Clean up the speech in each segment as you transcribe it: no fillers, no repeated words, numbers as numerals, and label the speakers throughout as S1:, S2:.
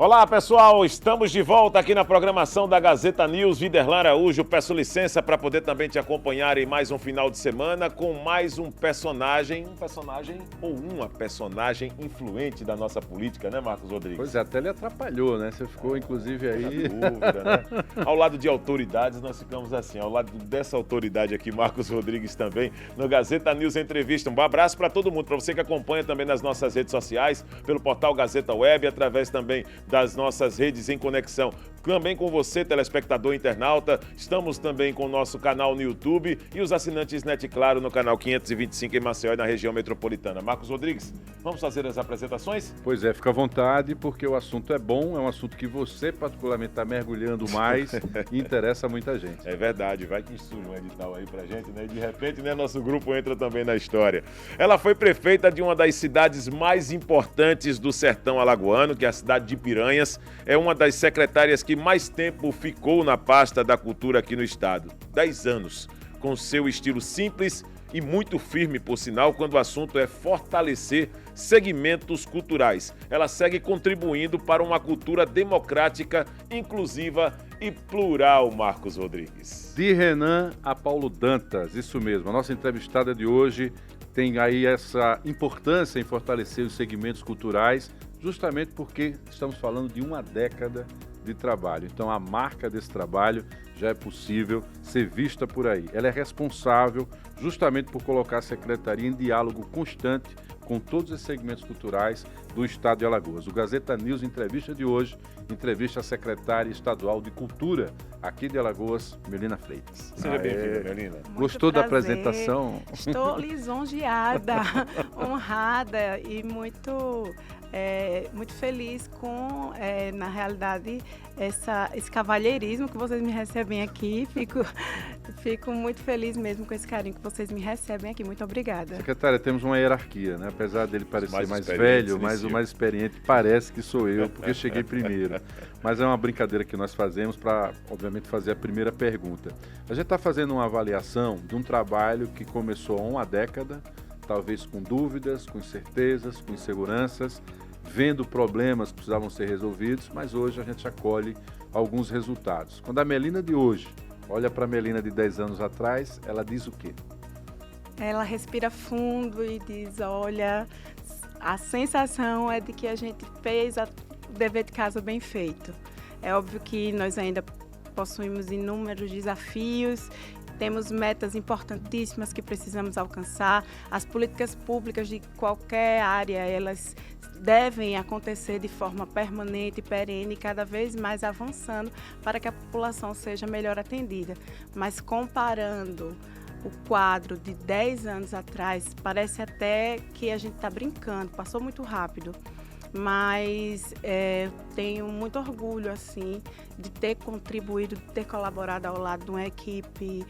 S1: Olá pessoal, estamos de volta aqui na programação da Gazeta News. Viderlan Araújo, peço licença para poder também te acompanhar em mais um final de semana com mais um personagem ou uma personagem influente da nossa política, né, Marcos Rodrigues?
S2: Pois é, até ele atrapalhou, né? Você ficou inclusive aí...
S1: Dúvida, né? Ao lado de autoridades nós ficamos assim, ao lado dessa autoridade aqui, Marcos Rodrigues também, no Gazeta News Entrevista. Um abraço para todo mundo, para você que acompanha também nas nossas redes sociais, pelo portal Gazeta Web, através também das nossas redes em conexão. Também com você, telespectador internauta, estamos também com o nosso canal no YouTube e os assinantes Net Claro no canal 525 em Maceió e na região metropolitana. Marcos Rodrigues, vamos fazer as apresentações?
S2: Pois é, fica à vontade, porque o assunto é bom, é um assunto que você particularmente está mergulhando mais e interessa a muita gente.
S1: É verdade, vai que surge um edital aí pra gente, né? E de repente, né, nosso grupo entra também na história. Ela foi prefeita de uma das cidades mais importantes do sertão alagoano, que é a cidade de Piranhas. É uma das secretárias que mais tempo ficou na pasta da cultura aqui no estado. 10 anos, com seu estilo simples e muito firme, por sinal, quando o assunto é fortalecer segmentos culturais. Ela segue contribuindo para uma cultura democrática, inclusiva e plural, Marcos Rodrigues.
S2: De Renan a Paulo Dantas, isso mesmo. A nossa entrevistada de hoje tem aí essa importância em fortalecer os segmentos culturais, justamente porque estamos falando de uma década de trabalho. Então a marca desse trabalho já é possível ser vista por aí. Ela é responsável justamente por colocar a Secretaria em diálogo constante com todos os segmentos culturais do estado de Alagoas. O Gazeta News Entrevista de hoje entrevista a secretária estadual de Cultura aqui de Alagoas, Melina Freitas.
S1: Seja bem-vinda, Melina.
S2: Gostou da apresentação?
S3: Estou lisonjeada, honrada e muito feliz com, na realidade, esse cavalheirismo que vocês me recebem aqui. Fico muito feliz mesmo com esse carinho que vocês me recebem aqui. Muito obrigada.
S2: Secretária, temos uma hierarquia, né? Apesar dele parecer mais velho, mas o mais experiente parece que sou eu, porque cheguei primeiro. Mas é uma brincadeira que nós fazemos para, obviamente, fazer a primeira pergunta. A gente está fazendo uma avaliação de um trabalho que começou há uma década, talvez com dúvidas, com incertezas, com inseguranças, vendo problemas que precisavam ser resolvidos, mas hoje a gente acolhe alguns resultados. Quando a Melina de hoje olha para a Melina de 10 anos atrás, ela diz o quê?
S3: Ela respira fundo e diz, olha, a sensação é de que a gente fez o dever de casa bem feito. É óbvio que nós ainda possuímos inúmeros desafios, temos metas importantíssimas que precisamos alcançar. As políticas públicas de qualquer área, elas devem acontecer de forma permanente, perene, cada vez mais avançando para que a população seja melhor atendida. Mas comparando o quadro de 10 anos atrás, parece até que a gente está brincando, passou muito rápido. Mas tenho muito orgulho assim de ter contribuído, de ter colaborado ao lado de uma equipe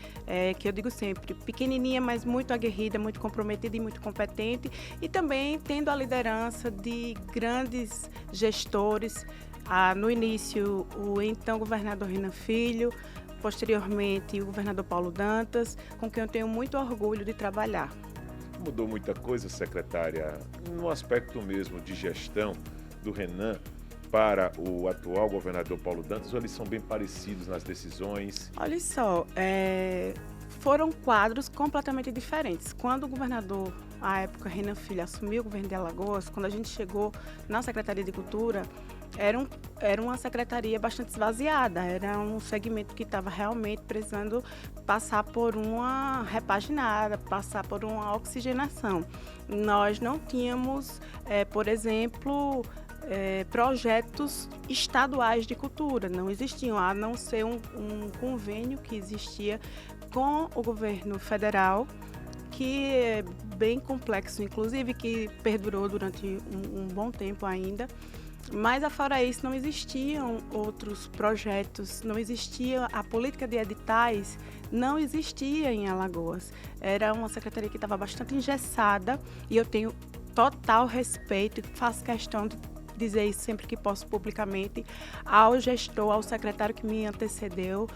S3: que eu digo sempre, pequenininha, mas muito aguerrida, muito comprometida e muito competente, e também tendo a liderança de grandes gestores. No início, o então governador Renan Filho, posteriormente o governador Paulo Dantas, com quem eu tenho muito orgulho de trabalhar.
S1: Mudou muita coisa, secretária, no aspecto mesmo de gestão do Renan para o atual governador Paulo Dantas, ou eles são bem parecidos nas decisões?
S3: Olha só, foram quadros completamente diferentes. Quando o governador, à época, Renan Filho, assumiu o governo de Alagoas, quando a gente chegou na Secretaria de Cultura, era uma secretaria bastante esvaziada, era um segmento que estava realmente precisando passar por uma repaginada, passar por uma oxigenação. Nós não tínhamos, por exemplo, projetos estaduais de cultura, não existiam, a não ser um convênio que existia com o governo federal, que é bem complexo, inclusive, que perdurou durante um bom tempo ainda. Mas, afora isso, não existiam outros projetos, não existia a política de editais, não existia em Alagoas. Era uma secretaria que estava bastante engessada e eu tenho total respeito e faço questão de dizer isso sempre que posso publicamente ao gestor, ao secretário que me antecedeu,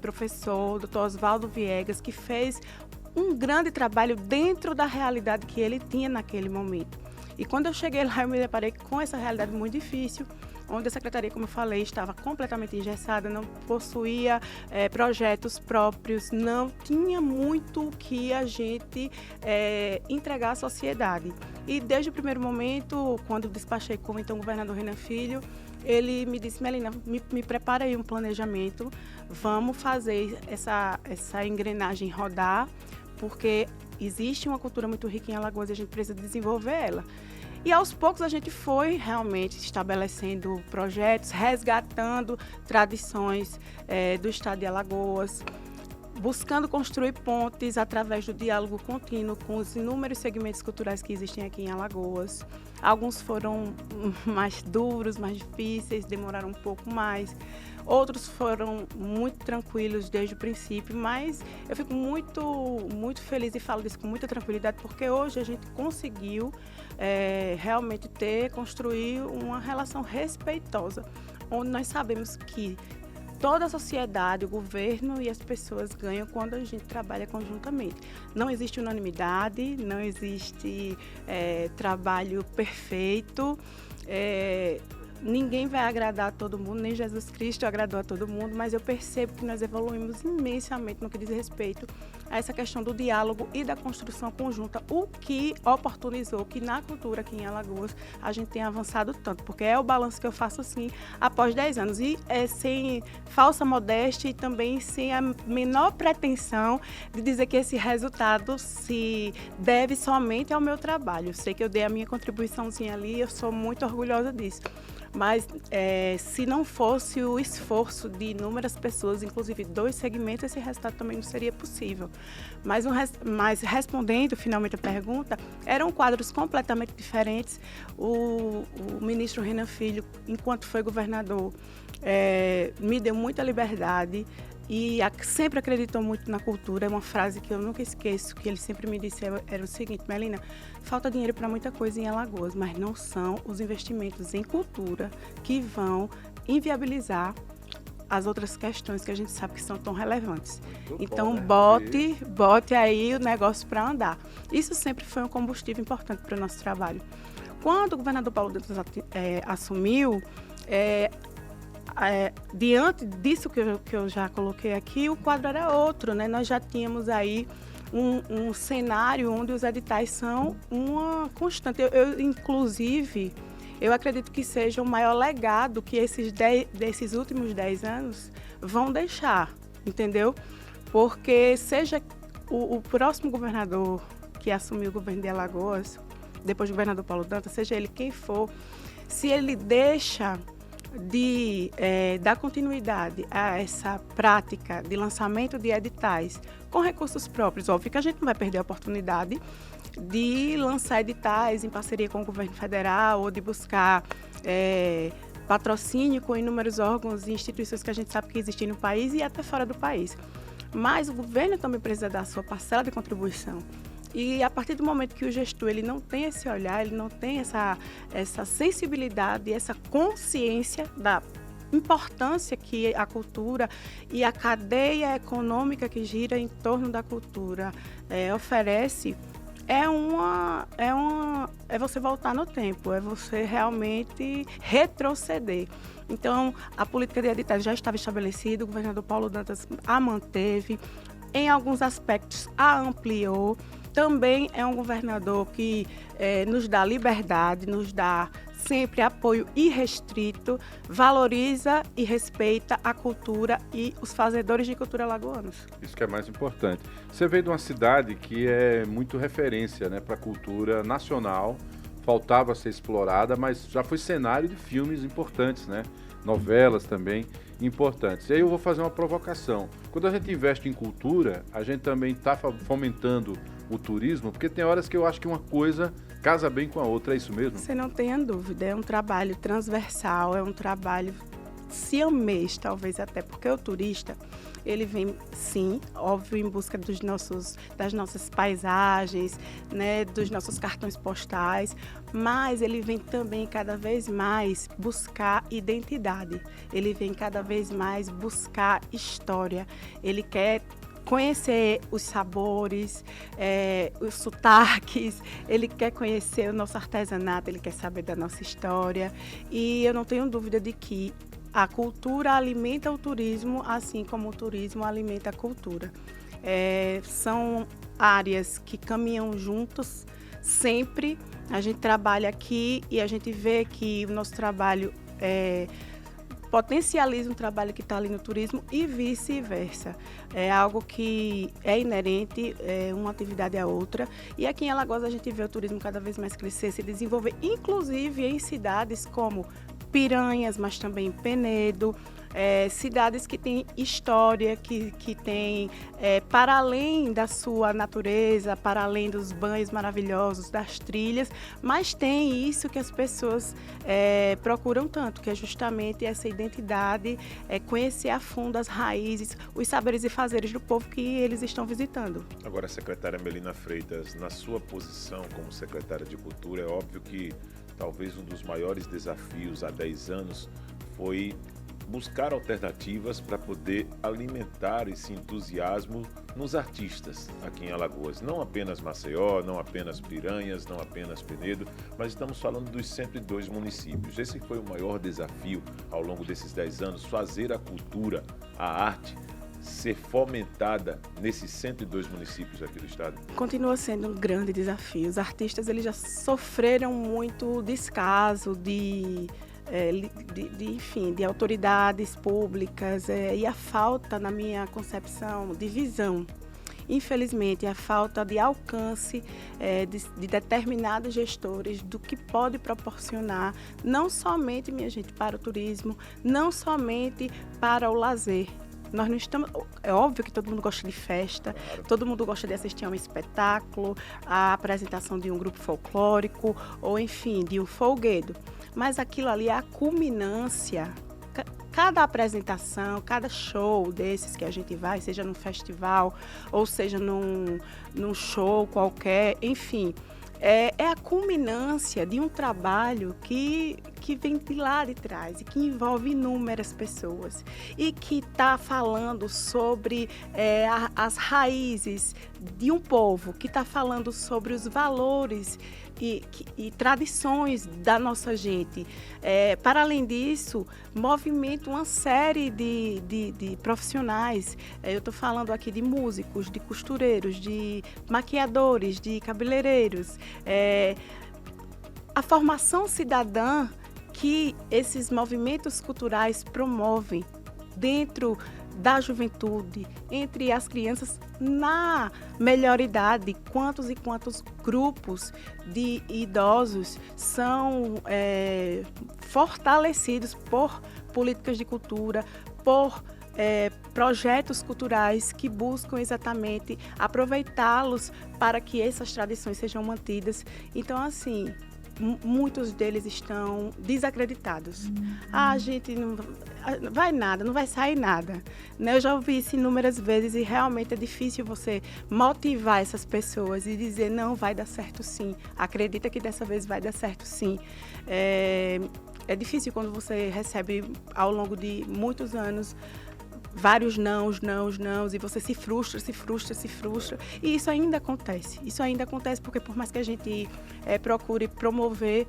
S3: professor Dr. Oswaldo Viegas, que fez um grande trabalho dentro da realidade que ele tinha naquele momento. E quando eu cheguei lá, eu me deparei com essa realidade muito difícil, onde a secretaria, como eu falei, estava completamente engessada, não possuía projetos próprios, não tinha muito o que a gente entregar à sociedade. E desde o primeiro momento, quando despachei com o então governador Renan Filho, ele me disse: Melina, me prepara aí um planejamento, vamos fazer essa engrenagem rodar, porque existe uma cultura muito rica em Alagoas e a gente precisa desenvolver ela. E aos poucos a gente foi realmente estabelecendo projetos, resgatando tradições do estado de Alagoas, buscando construir pontes através do diálogo contínuo com os inúmeros segmentos culturais que existem aqui em Alagoas. Alguns foram mais duros, mais difíceis, demoraram um pouco mais. Outros foram muito tranquilos desde o princípio, mas eu fico muito feliz e falo disso com muita tranquilidade, porque hoje a gente conseguiu realmente construir uma relação respeitosa, onde nós sabemos que toda a sociedade, o governo e as pessoas ganham quando a gente trabalha conjuntamente. Não existe unanimidade, não existe trabalho perfeito, ninguém vai agradar a todo mundo, nem Jesus Cristo agradou a todo mundo, mas eu percebo que nós evoluímos imensamente no que diz respeito a essa questão do diálogo e da construção conjunta, o que oportunizou que na cultura aqui em Alagoas a gente tenha avançado tanto, porque é o balanço que eu faço assim após 10 anos e sem falsa modéstia e também sem a menor pretensão de dizer que esse resultado se deve somente ao meu trabalho. Eu sei que eu dei a minha contribuiçãozinha ali, eu sou muito orgulhosa disso. Mas se não fosse o esforço de inúmeras pessoas, inclusive 2 segmentos, esse resultado também não seria possível. Mas respondendo finalmente a pergunta, eram quadros completamente diferentes. O ministro Renan Filho, enquanto foi governador, me deu muita liberdade e sempre acreditou muito na cultura. É uma frase que eu nunca esqueço, que ele sempre me disse, era o seguinte: Melina, falta dinheiro para muita coisa em Alagoas, mas não são os investimentos em cultura que vão inviabilizar as outras questões que a gente sabe que são tão relevantes. Então, bote aí o negócio para andar. Isso sempre foi um combustível importante para o nosso trabalho. Quando o governador Paulo Dantas assumiu, diante disso que eu já coloquei aqui, o quadro era outro, né? Nós já tínhamos aí um cenário onde os editais são uma constante. Inclusive, eu acredito que seja o maior legado que desses últimos 10 anos vão deixar, entendeu? Porque seja o próximo governador que assumiu o governo de Alagoas, depois do governador Paulo Dantas, seja ele quem for, se ele deixa de dar continuidade a essa prática de lançamento de editais com recursos próprios, óbvio que a gente não vai perder a oportunidade de lançar editais em parceria com o governo federal ou de buscar patrocínio com inúmeros órgãos e instituições que a gente sabe que existem no país e até fora do país. Mas o governo também precisa dar a sua parcela de contribuição. E a partir do momento que o gestor ele não tem esse olhar, ele não tem essa sensibilidade, essa consciência da importância que a cultura e a cadeia econômica que gira em torno da cultura oferece, é você voltar no tempo, é você realmente retroceder. Então, a política de editais já estava estabelecida, o governador Paulo Dantas a manteve, em alguns aspectos a ampliou. Também é um governador que nos dá liberdade, nos dá sempre apoio irrestrito, valoriza e respeita a cultura e os fazedores de cultura alagoanos.
S2: Isso que é mais importante. Você veio de uma cidade que é muito referência, né, para a cultura nacional, faltava ser explorada, mas já foi cenário de filmes importantes, né? Novelas também importantes. E aí eu vou fazer uma provocação. Quando a gente investe em cultura, a gente também está fomentando o turismo, porque tem horas que eu acho que uma coisa casa bem com a outra, é isso mesmo?
S3: Você não tenha dúvida, é um trabalho transversal, é um trabalho siamês, talvez até, porque o turista, ele vem, sim, óbvio, em busca das nossas paisagens, né, dos nossos cartões postais, mas ele vem também cada vez mais buscar identidade, ele vem cada vez mais buscar história, ele quer conhecer os sabores, os sotaques, ele quer conhecer o nosso artesanato, ele quer saber da nossa história. E eu não tenho dúvida de que a cultura alimenta o turismo, assim como o turismo alimenta a cultura. São áreas que caminham juntos sempre. A gente trabalha aqui e a gente vê que o nosso trabalho potencializa um trabalho que está ali no turismo e vice-versa. É algo que é inerente, uma atividade à outra. E aqui em Alagoas a gente vê o turismo cada vez mais crescer, se desenvolver, inclusive em cidades como Piranhas, mas também Penedo, cidades que têm história, que têm, para além da sua natureza, para além dos banhos maravilhosos, das trilhas, mas tem isso que as pessoas procuram tanto, que é justamente essa identidade, conhecer a fundo as raízes, os saberes e fazeres do povo que eles estão visitando.
S1: Agora, secretária Melina Freitas, na sua posição como secretária de Cultura, é óbvio que talvez um dos maiores desafios há 10 anos foi buscar alternativas para poder alimentar esse entusiasmo nos artistas aqui em Alagoas. Não apenas Maceió, não apenas Piranhas, não apenas Penedo, mas estamos falando dos 102 municípios. Esse foi o maior desafio ao longo desses 10 anos, fazer a cultura, a arte, ser fomentada nesses 102 municípios aqui do estado?
S3: Continua sendo um grande desafio. Os artistas eles já sofreram muito descaso enfim, de autoridades públicas e a falta, na minha concepção, de visão. Infelizmente, a falta de alcance de determinados gestores do que pode proporcionar, não somente, minha gente, para o turismo, não somente para o lazer. Nós não estamos. É óbvio que todo mundo gosta de festa, claro. Todo mundo gosta de assistir a um espetáculo, a apresentação de um grupo folclórico, ou enfim, de um folguedo. Mas aquilo ali é a culminância. Cada apresentação, cada show desses que a gente vai, seja num festival, ou seja num show qualquer, enfim, é a culminância de um trabalho que vem de lá de trás e que envolve inúmeras pessoas e que está falando sobre as raízes de um povo, que está falando sobre os valores e tradições da nossa gente. Para além disso, movimenta uma série de profissionais. Eu estou falando aqui de músicos, de costureiros, de maquiadores, de cabeleireiros. A formação cidadã que esses movimentos culturais promovem dentro da juventude, entre as crianças na melhor idade, quantos e quantos grupos de idosos são fortalecidos por políticas de cultura, por projetos culturais que buscam exatamente aproveitá-los para que essas tradições sejam mantidas. Então, assim, muitos deles estão desacreditados. A gente não vai nada, não vai sair nada. Eu já ouvi isso inúmeras vezes e realmente é difícil você motivar essas pessoas e dizer, não, vai dar certo sim. Acredita que dessa vez vai dar certo sim. É difícil quando você recebe ao longo de muitos anos vários nãos, e você se frustra. E isso ainda acontece porque por mais que a gente procure promover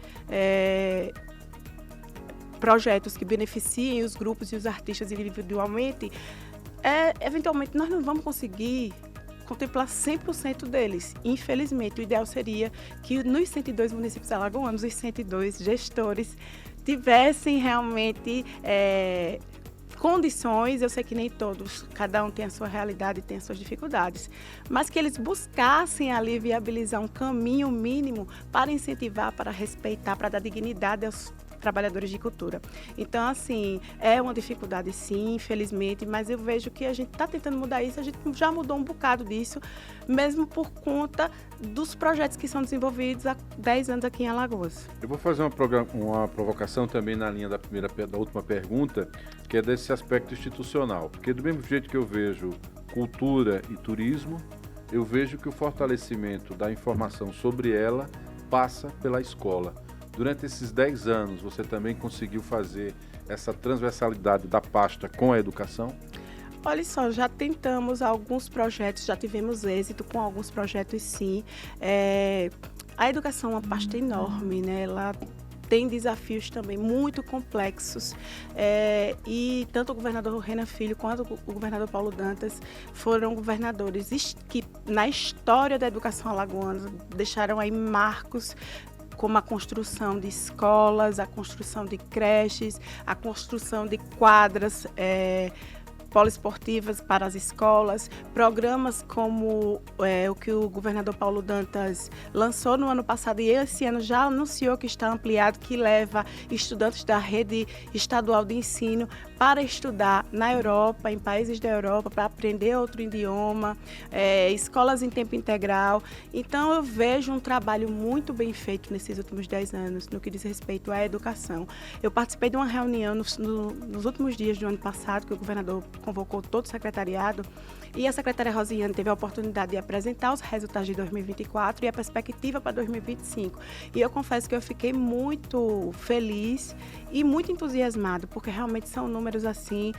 S3: projetos que beneficiem os grupos e os artistas individualmente, eventualmente nós não vamos conseguir contemplar 100% deles. Infelizmente, o ideal seria que nos 102 municípios alagoanos, os 102 gestores tivessem realmente condições, eu sei que nem todos, cada um tem a sua realidade, tem as suas dificuldades, mas que eles buscassem ali viabilizar um caminho mínimo para incentivar, para respeitar, para dar dignidade aos trabalhadores de cultura. Então, assim, é uma dificuldade sim, infelizmente, mas eu vejo que a gente está tentando mudar isso, a gente já mudou um bocado disso, mesmo por conta dos projetos que são desenvolvidos há 10 anos aqui em Alagoas.
S2: Eu vou fazer uma provocação também na linha da última pergunta, que é desse aspecto institucional, porque do mesmo jeito que eu vejo cultura e turismo, eu vejo que o fortalecimento da informação sobre ela passa pela escola. Durante esses 10 anos, você também conseguiu fazer essa transversalidade da pasta com a educação?
S3: Olha só, já tentamos alguns projetos, já tivemos êxito com alguns projetos, sim. A educação é uma pasta enorme, né? Ela tem desafios também muito complexos, e tanto o governador Renan Filho quanto o governador Paulo Dantas foram governadores que, na história da educação alagoana, deixaram aí marcos, como a construção de escolas, a construção de creches, a construção de quadras poliesportivas para as escolas, programas como o que o governador Paulo Dantas lançou no ano passado e esse ano já anunciou que está ampliado, que leva estudantes da rede estadual de ensino para estudar na Europa, em países da Europa, para aprender outro idioma, escolas em tempo integral. Então, eu vejo um trabalho muito bem feito nesses últimos 10 anos, no que diz respeito à educação. Eu participei de uma reunião nos últimos dias do ano passado, que o governador convocou todo o secretariado, e a secretária Rosiane teve a oportunidade de apresentar os resultados de 2024 e a perspectiva para 2025. E eu confesso que eu fiquei muito feliz e muito entusiasmada, porque realmente são números assim,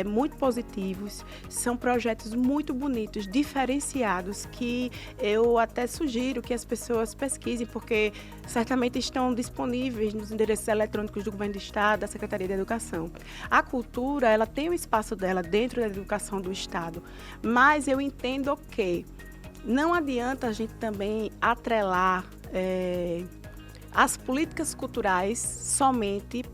S3: muito positivos, são projetos muito bonitos, diferenciados, que eu até sugiro que as pessoas pesquisem, porque certamente estão disponíveis nos endereços eletrônicos do Governo do Estado, da Secretaria de Educação. A cultura, ela tem o espaço dela dentro da educação do Estado, mas eu entendo que não adianta a gente também atrelar as políticas culturais somente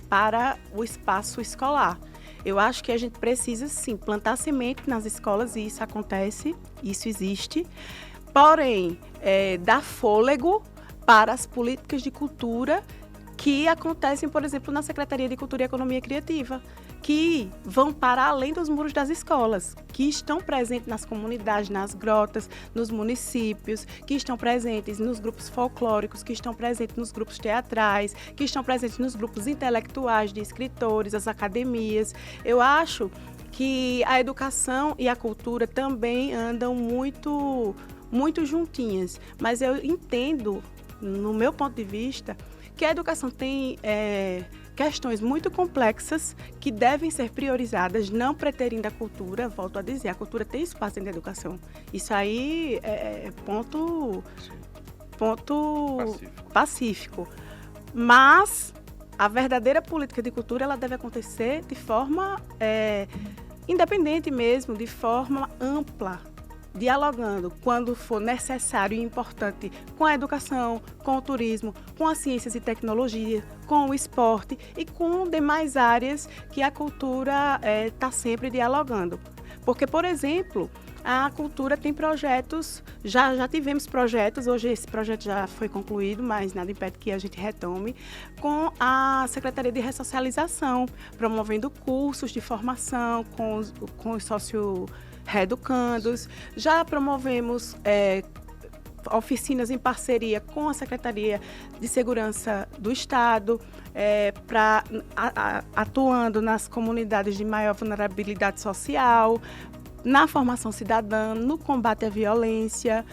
S3: para o espaço escolar. Eu acho que a gente precisa, sim, plantar semente nas escolas, e isso acontece, isso existe, porém, dar fôlego para as políticas de cultura que acontecem, por exemplo, na Secretaria de Cultura e Economia Criativa, que vão para além dos muros das escolas, que estão presentes nas comunidades, nas grotas, nos municípios, que estão presentes nos grupos folclóricos, que estão presentes nos grupos teatrais, que estão presentes nos grupos intelectuais de escritores, as academias. Eu acho que a educação e a cultura também andam muito, muito juntinhas, mas eu entendo, no meu ponto de vista, que a educação tem questões muito complexas que devem ser priorizadas, não preterindo a cultura. Volto a dizer, a cultura tem espaço dentro da educação. Isso aí é ponto pacífico. Mas a verdadeira política de cultura, ela deve acontecer de forma independente mesmo, de forma ampla, dialogando quando for necessário e importante com a educação, com o turismo, com as ciências e tecnologia, com o esporte e com demais áreas que a cultura está sempre dialogando. Porque, por exemplo, a cultura tem projetos, já tivemos projetos, hoje esse projeto já foi concluído, mas nada impede que a gente retome, com a Secretaria de Ressocialização, promovendo cursos de formação com os socio-reeducandos. Já promovemos oficinas em parceria com a Secretaria de Segurança do Estado, atuando nas comunidades de maior vulnerabilidade social, na formação cidadã, no combate à violência,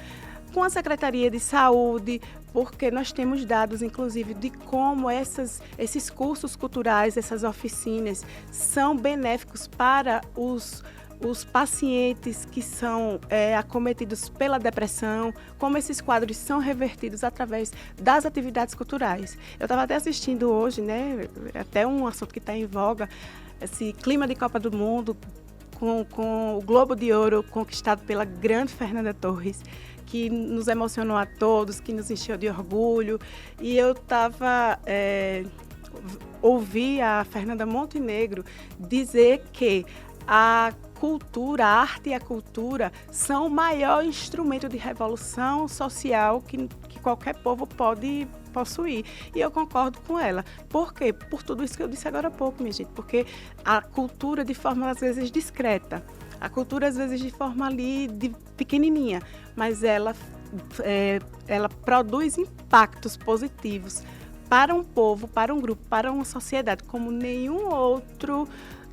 S3: com a Secretaria de Saúde, porque nós temos dados, inclusive, de como esses cursos culturais, essas oficinas, são benéficos para os pacientes que são acometidos pela depressão, como esses quadros são revertidos através das atividades culturais. Eu estava até assistindo hoje, né, até um assunto que está em voga, esse clima de Copa do Mundo, com o Globo de Ouro conquistado pela grande Fernanda Torres, que nos emocionou a todos, que nos encheu de orgulho. E eu ouvi a Fernanda Montenegro dizer que a arte e a cultura são o maior instrumento de revolução social que qualquer povo pode possuir. E eu concordo com ela. Por quê? Por tudo isso que eu disse agora há pouco, minha gente. Porque a cultura, de forma, às vezes, discreta, a cultura, às vezes, de forma ali pequenininha, mas ela produz impactos positivos para um povo, para um grupo, para uma sociedade, como nenhum outro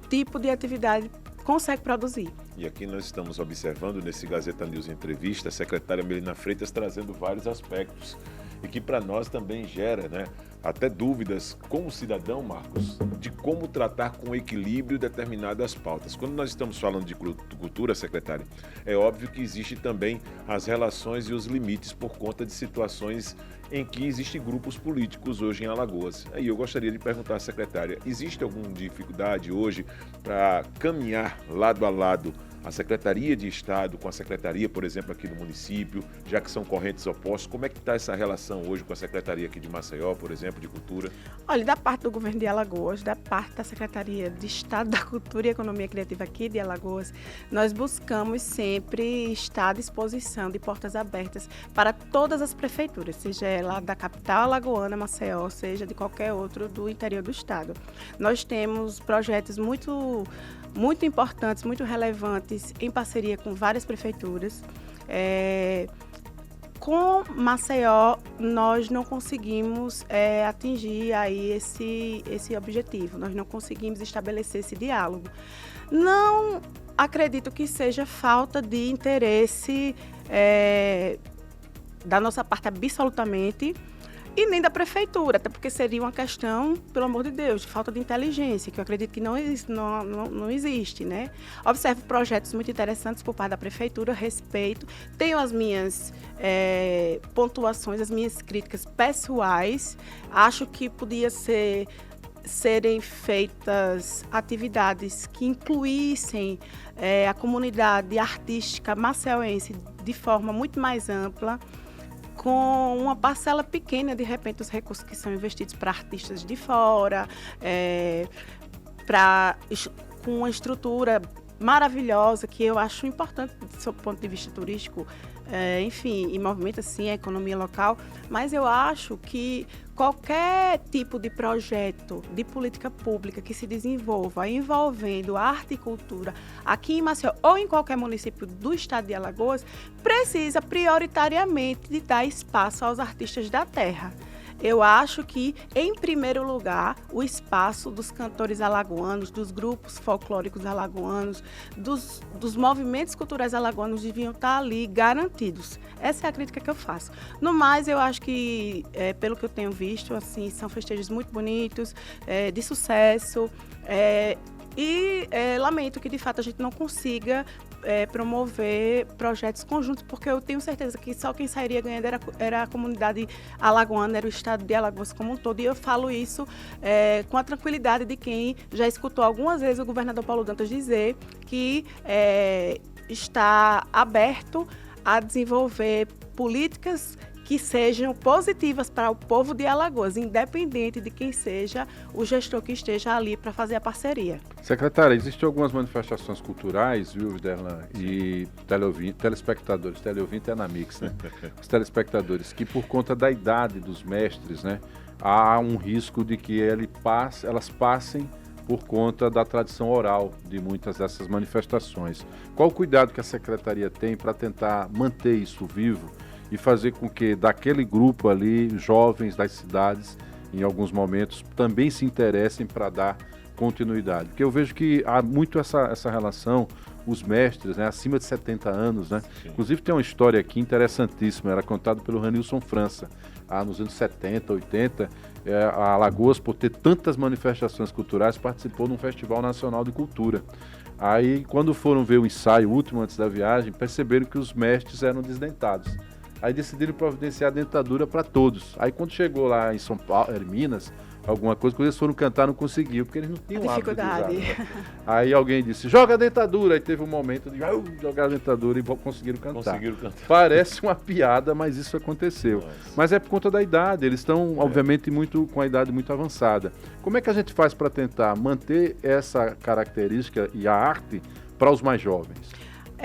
S3: tipo de atividade consegue produzir.
S1: E aqui nós estamos observando nesse Gazeta News Entrevista a secretária Melina Freitas trazendo vários aspectos. e que para nós também gera, né, até dúvidas como cidadão, Marcos, de como tratar com equilíbrio determinadas pautas. Quando nós estamos falando de cultura, secretária, é óbvio que existe também as relações e os limites por conta de situações em que existem grupos políticos hoje em Alagoas. Aí eu gostaria de perguntar à secretária, existe alguma dificuldade hoje para caminhar lado a lado a Secretaria de Estado com a Secretaria, por exemplo, aqui do município, já que são correntes opostas? Como é que está essa relação hoje com a Secretaria aqui de Maceió, por exemplo, de Cultura?
S3: Olha, da parte do governo de Alagoas, da parte da Secretaria de Estado da Cultura e Economia Criativa aqui de Alagoas, nós buscamos sempre estar à disposição de portas abertas para todas as prefeituras, seja ela da capital alagoana, Maceió, seja de qualquer outro do interior do estado. Nós temos projetos muito importantes, muito relevantes, em parceria com várias prefeituras. Com Maceió, nós não conseguimos atingir aí esse objetivo, nós não conseguimos estabelecer esse diálogo. Não acredito que seja falta de interesse da nossa parte, absolutamente, e nem da prefeitura, até porque seria uma questão, pelo amor de Deus, de falta de inteligência, que eu acredito que não existe, né? Observo projetos muito interessantes por parte da prefeitura, respeito, tenho as minhas pontuações, as minhas críticas pessoais, acho que podia serem feitas atividades que incluíssem a comunidade artística maceiense de forma muito mais ampla, com uma parcela pequena, de repente, dos recursos que são investidos para artistas de fora, com uma estrutura maravilhosa, que eu acho importante, do ponto de vista turístico, enfim, e movimenta, sim, a economia local, mas eu acho que qualquer tipo de projeto de política pública que se desenvolva envolvendo arte e cultura aqui em Maceió ou em qualquer município do estado de Alagoas, precisa prioritariamente de dar espaço aos artistas da terra. Eu acho que, em primeiro lugar, o espaço dos cantores alagoanos, dos grupos folclóricos alagoanos, dos movimentos culturais alagoanos deviam estar ali garantidos. Essa é a crítica que eu faço. No mais, eu acho que, pelo que eu tenho visto, assim, são festejos muito bonitos, de sucesso, e lamento que, de fato, a gente não consiga promover projetos conjuntos, porque eu tenho certeza que só quem sairia ganhando era a comunidade alagoana, era o estado de Alagoas como um todo, e eu falo isso com a tranquilidade de quem já escutou algumas vezes o governador Paulo Dantas dizer que está aberto a desenvolver políticas que sejam positivas para o povo de Alagoas, independente de quem seja o gestor que esteja ali para fazer a parceria.
S2: Secretária, existem algumas manifestações culturais, viu, Viderlan, e telespectadores, teleouvinte é na Mix, né? Os telespectadores, que por conta da idade dos mestres, né, há um risco de que elas passem por conta da tradição oral de muitas dessas manifestações. Qual o cuidado que a Secretaria tem para tentar manter isso vivo e fazer com que daquele grupo ali, jovens das cidades, em alguns momentos, também se interessem para dar continuidade? Porque eu vejo que há muito essa relação, os mestres, né, acima de 70 anos, né? Inclusive tem uma história aqui interessantíssima, era contada pelo Ranilson França, nos anos 70, 80, a Alagoas, por ter tantas manifestações culturais, participou de um Festival Nacional de Cultura. Aí, quando foram ver o ensaio último antes da viagem, perceberam que os mestres eram desdentados. Aí decidiram providenciar a dentadura para todos. Aí quando chegou lá em São Paulo, em Minas, alguma coisa, quando eles foram cantar não conseguiu, porque eles não tinham hábito de usar, né? Aí alguém disse, joga a dentadura. Aí teve um momento de jogar a dentadura e conseguiram cantar. Parece uma piada, mas isso aconteceu. Nossa. Mas é por conta da idade, eles estão, obviamente, com a idade muito avançada. Como é que a gente faz para tentar manter essa característica e a arte para os mais jovens?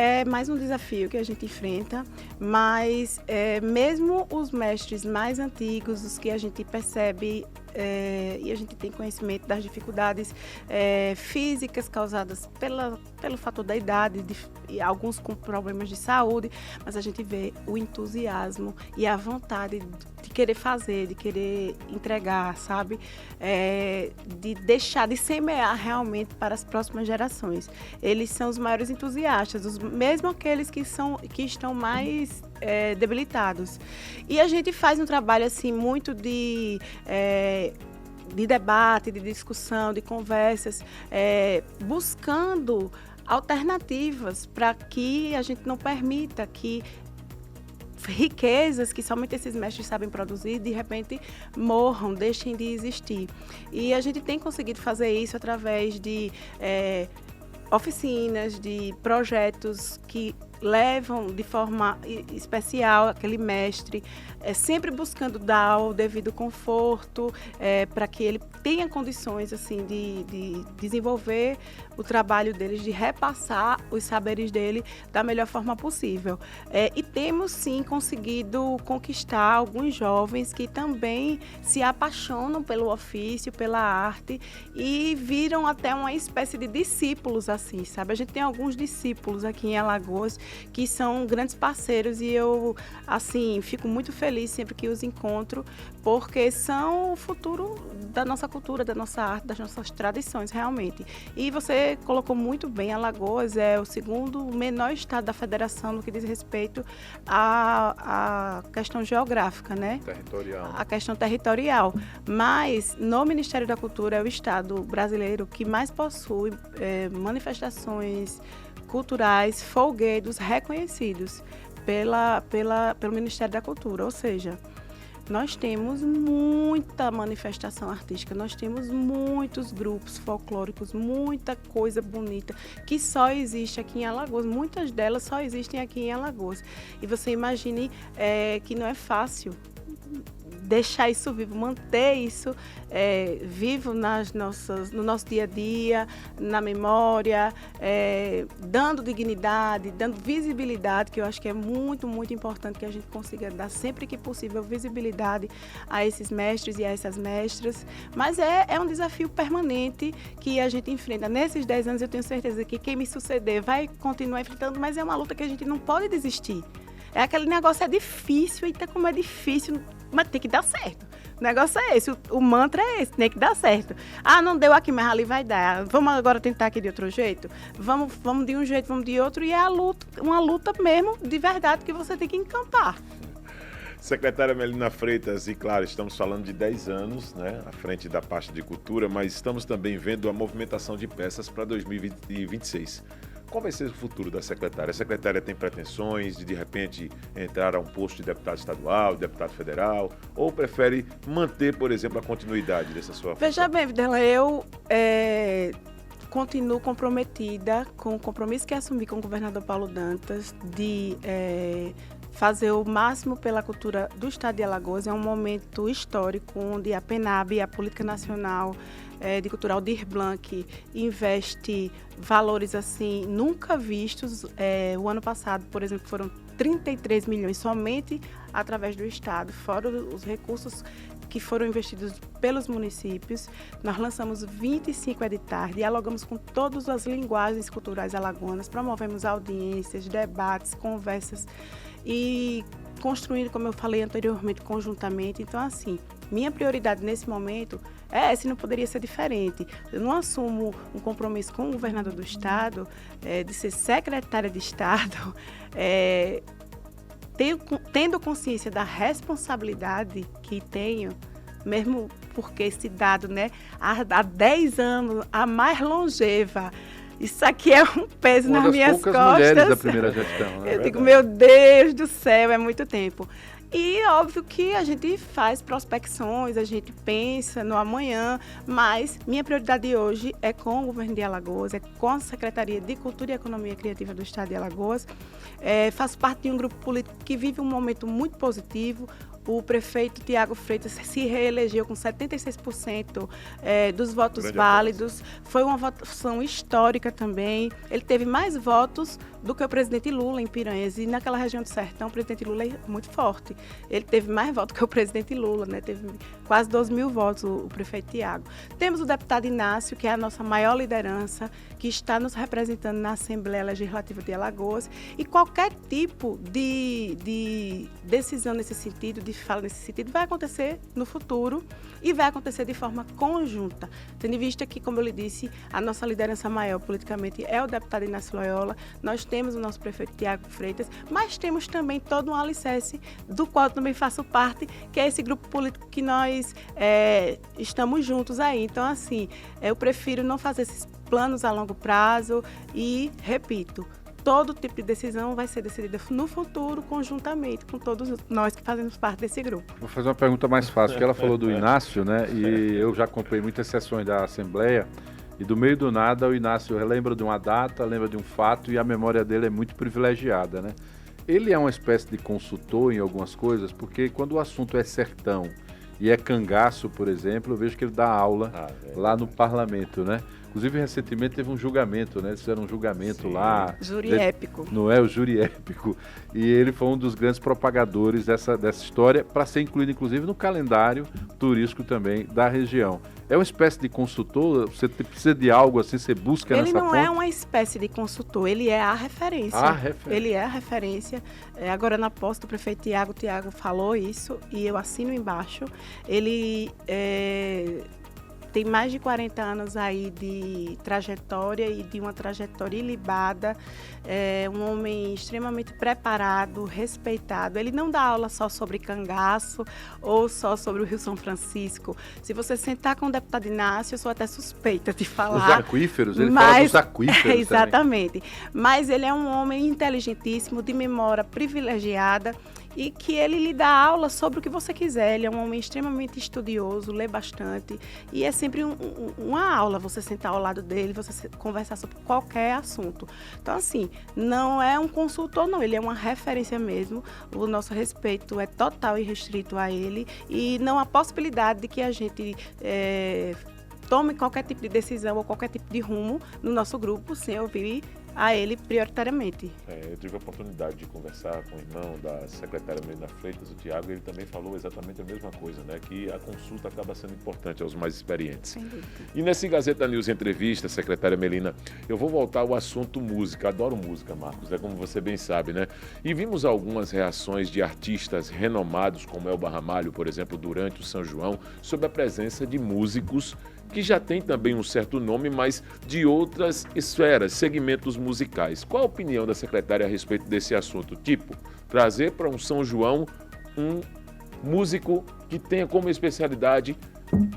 S3: É mais um desafio que a gente enfrenta, mas mesmo os mestres mais antigos, os que a gente percebe e a gente tem conhecimento das dificuldades físicas causadas pelo fator da idade, e alguns com problemas de saúde, mas a gente vê o entusiasmo e a vontade de querer fazer, de querer entregar, sabe? De deixar, de semear realmente para as próximas gerações. Eles são os maiores entusiastas, mesmo aqueles que estão mais debilitados. E a gente faz um trabalho assim muito de debate, de discussão, de conversas, buscando alternativas para que a gente não permita que riquezas que somente esses mestres sabem produzir, de repente morram, deixem de existir. E a gente tem conseguido fazer isso através de oficinas, de projetos que levam de forma especial aquele mestre, sempre buscando dar o devido conforto, para que ele tenha condições assim de desenvolver o trabalho deles, de repassar os saberes dele da melhor forma possível. E temos sim conseguido conquistar alguns jovens que também se apaixonam pelo ofício, pela arte e viram até uma espécie de discípulos assim, sabe? A gente tem alguns discípulos aqui em Alagoas que são grandes parceiros e eu, assim, fico muito feliz sempre que os encontro, porque são o futuro da nossa cultura, da nossa arte, das nossas tradições, realmente. E você colocou muito bem, Alagoas é o segundo menor estado da federação no que diz respeito à questão geográfica, né?
S2: Territorial.
S3: A questão territorial. Mas, no Ministério da Cultura, é o estado brasileiro que mais possui manifestações culturais, folguedos reconhecidos pelo Ministério da Cultura, ou seja, nós temos muita manifestação artística, nós temos muitos grupos folclóricos, muita coisa bonita que só existe aqui em Alagoas, muitas delas só existem aqui em Alagoas. E você imagine que não é fácil deixar isso vivo, manter isso vivo no nosso dia a dia, na memória, dando dignidade, dando visibilidade, que eu acho que é muito, muito importante que a gente consiga dar sempre que possível visibilidade a esses mestres e a essas mestras. Mas é um desafio permanente que a gente enfrenta. Nesses 10 anos eu tenho certeza que quem me suceder vai continuar enfrentando, mas é uma luta que a gente não pode desistir. Aquele negócio é difícil, eita, como é difícil, mas tem que dar certo. O negócio é esse, o mantra é esse, tem que dar certo. Ah, não deu aqui, mas ali vai dar. Vamos agora tentar aqui de outro jeito? Vamos de um jeito, vamos de outro. E é uma luta mesmo, de verdade, que você tem que encampar.
S1: Secretária Melina Freitas, e claro, estamos falando de 10 anos, né, à frente da pasta de cultura, mas estamos também vendo a movimentação de peças para 2026. Qual vai ser o futuro da secretária? A secretária tem pretensões de repente, entrar a um posto de deputado estadual, de deputado federal, ou prefere manter, por exemplo, a continuidade dessa sua função?
S3: Veja bem, Videla, eu continuo comprometida com o compromisso que assumi com o governador Paulo Dantas de fazer o máximo pela cultura do estado de Alagoas. É um momento histórico onde a PENAB, a Política Nacional de Cultura Aldir Blanc, investe valores assim nunca vistos. O ano passado, por exemplo, foram 33 milhões somente através do estado, fora os recursos que foram investidos pelos municípios. Nós lançamos 25 editais, dialogamos com todas as linguagens culturais alagoanas, promovemos audiências, debates, conversas e construindo, como eu falei anteriormente, conjuntamente. Então, assim, minha prioridade nesse momento é essa, não poderia ser diferente. Eu não assumo um compromisso com o governador do estado de ser secretária de estado, tendo consciência da responsabilidade que tenho, mesmo porque esse dado, né, há 10 anos, a mais longeva. Isso aqui é um peso nas minhas costas.
S2: Uma das poucas mulheres da primeira gestão, né?
S3: Eu digo, meu Deus do céu, é muito tempo. E óbvio que a gente faz prospecções, a gente pensa no amanhã, mas minha prioridade hoje é com o governo de Alagoas, é com a Secretaria de Cultura e Economia Criativa do Estado de Alagoas. Faço parte de um grupo político que vive um momento muito positivo. O prefeito Tiago Freitas se reelegeu com 76% dos votos válidos. Foi uma votação histórica também. Ele teve mais votos do que o presidente Lula em Piranhas. E naquela região do Sertão, o presidente Lula é muito forte. Ele teve mais votos que o presidente Lula, né? Teve quase 12 mil votos o prefeito Tiago. Temos o deputado Inácio, que é a nossa maior liderança, que está nos representando na Assembleia Legislativa de Alagoas. E qualquer tipo de decisão nesse sentido, de gente fala nesse sentido, vai acontecer no futuro e vai acontecer de forma conjunta. Tendo em vista que, como eu lhe disse, a nossa liderança maior politicamente é o deputado Inácio Loyola, nós temos o nosso prefeito Tiago Freitas, mas temos também todo um alicerce, do qual eu também faço parte, que é esse grupo político que nós estamos juntos aí. Então, assim, eu prefiro não fazer esses planos a longo prazo e, repito, todo tipo de decisão vai ser decidida no futuro, conjuntamente com todos nós que fazemos parte desse grupo.
S2: Vou fazer uma pergunta mais fácil, porque ela falou do Inácio, né? E eu já acompanhei muitas sessões da Assembleia, e do meio do nada o Inácio lembra de uma data, lembra de um fato, e a memória dele é muito privilegiada, né? Ele é uma espécie de consultor em algumas coisas, porque quando o assunto é sertão e é cangaço, por exemplo, eu vejo que ele dá aula lá no parlamento, né? Inclusive, recentemente teve um julgamento, né? Eles fizeram um julgamento lá.
S3: Júri épico.
S2: Não é? O júri épico. E ele foi um dos grandes propagadores dessa história, para ser incluído, inclusive, no calendário turístico também da região. É uma espécie de consultor? Você precisa de algo assim, você busca nessa fonte?
S3: Ele não é uma espécie de consultor, ele é a referência.
S2: A referência.
S3: Ele é a referência. Agora, na posse do prefeito Tiago, o Tiago falou isso e eu assino embaixo. Ele tem mais de 40 anos aí de trajetória e de uma trajetória ilibada, um homem extremamente preparado, respeitado. Ele não dá aula só sobre cangaço ou só sobre o Rio São Francisco. Se você sentar com o deputado Inácio, eu sou até suspeita de falar.
S2: Os aquíferos, ele fala dos aquíferos
S3: exatamente. Também. Mas ele é um homem inteligentíssimo, de memória privilegiada, e que ele lhe dá aula sobre o que você quiser. Ele é um homem extremamente estudioso, lê bastante, e é sempre uma aula você sentar ao lado dele, você conversar sobre qualquer assunto. Então, assim, não é um consultor, não, ele é uma referência mesmo. O nosso respeito é total e restrito a ele, e não há possibilidade de que a gente tome qualquer tipo de decisão ou qualquer tipo de rumo no nosso grupo sem ouvir a ele prioritariamente.
S1: Eu tive a oportunidade de conversar com o irmão da secretária Melina Freitas, o Tiago, e ele também falou exatamente a mesma coisa, né? Que a consulta acaba sendo importante aos mais experientes. E nesse Gazeta News Entrevista, secretária Melina, eu vou voltar ao assunto música. Adoro música, Marcos, como você bem sabe, né? E vimos algumas reações de artistas renomados, como Elba Ramalho, por exemplo, durante o São João, sobre a presença de músicos que já tem também um certo nome, mas de outras esferas, segmentos musicais. Qual a opinião da secretária a respeito desse assunto? Tipo, trazer para um São João um músico que tenha como especialidade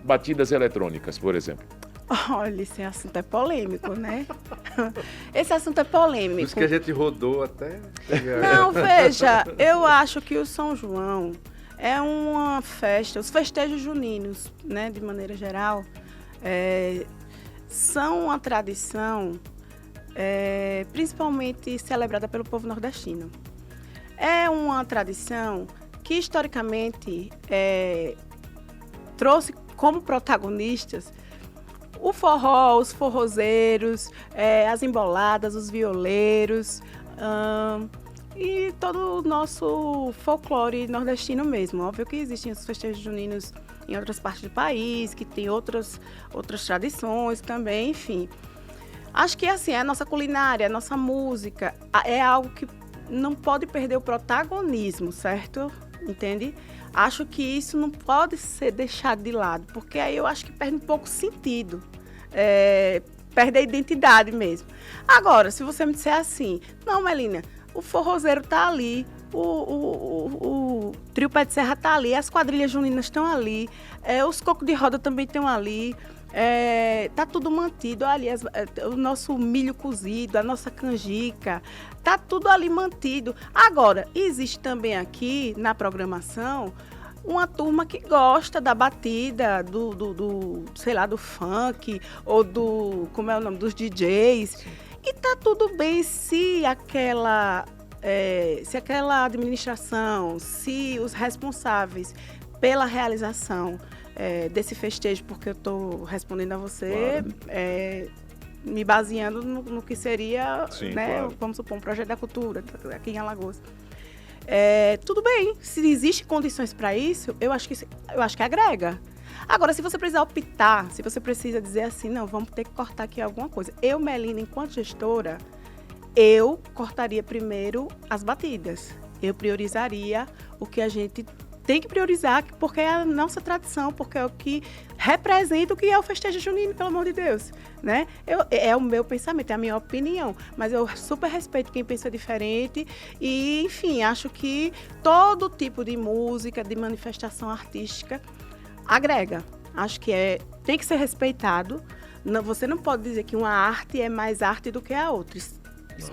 S1: batidas eletrônicas, por exemplo.
S3: Olha, esse assunto é polêmico, né? Esse assunto é polêmico.
S2: Por isso que a gente rodou até...
S3: Não, veja, eu acho que o São João é uma festa, os festejos juninos, né, de maneira geral, são uma tradição principalmente celebrada pelo povo nordestino. É uma tradição que historicamente trouxe como protagonistas o forró, os forrozeiros, as emboladas, os violeiros e todo o nosso folclore nordestino mesmo. Óbvio que existem os festejos juninos em outras partes do país, que tem outras tradições também, enfim. Acho que assim, a nossa culinária, a nossa música é algo que não pode perder o protagonismo, certo? Entende? Acho que isso não pode ser deixado de lado, porque aí eu acho que perde um pouco o sentido, perde a identidade mesmo. Agora, se você me disser assim, não, Melina, o forrozeiro tá ali, o trio Pé de Serra tá ali, as quadrilhas juninas estão ali, os cocos de roda também estão ali, tá tudo mantido ali, o nosso milho cozido, a nossa canjica, tá tudo ali mantido. Agora, existe também aqui na programação uma turma que gosta da batida, sei lá, do funk, ou como é o nome, dos DJs. E tá tudo bem se aquela administração, se os responsáveis pela realização desse festejo, porque eu estou respondendo a você, claro, me baseando no que seria, sim, né, claro, vamos supor, um projeto da cultura aqui em Alagoas. Tudo bem, se existem condições para isso, eu acho que agrega. Agora, se você precisar optar, se você precisa dizer assim, não, vamos ter que cortar aqui alguma coisa. Eu, Melina, enquanto gestora, eu cortaria primeiro as batidas. Eu priorizaria o que a gente tem que priorizar, porque é a nossa tradição, porque é o que representa o que é o festejo junino, pelo amor de Deus, né? É o meu pensamento, é a minha opinião, mas eu super respeito quem pensa diferente e, enfim, acho que todo tipo de música, de manifestação artística agrega. Acho que tem que ser respeitado. Não, você não pode dizer que uma arte é mais arte do que a outra. Isso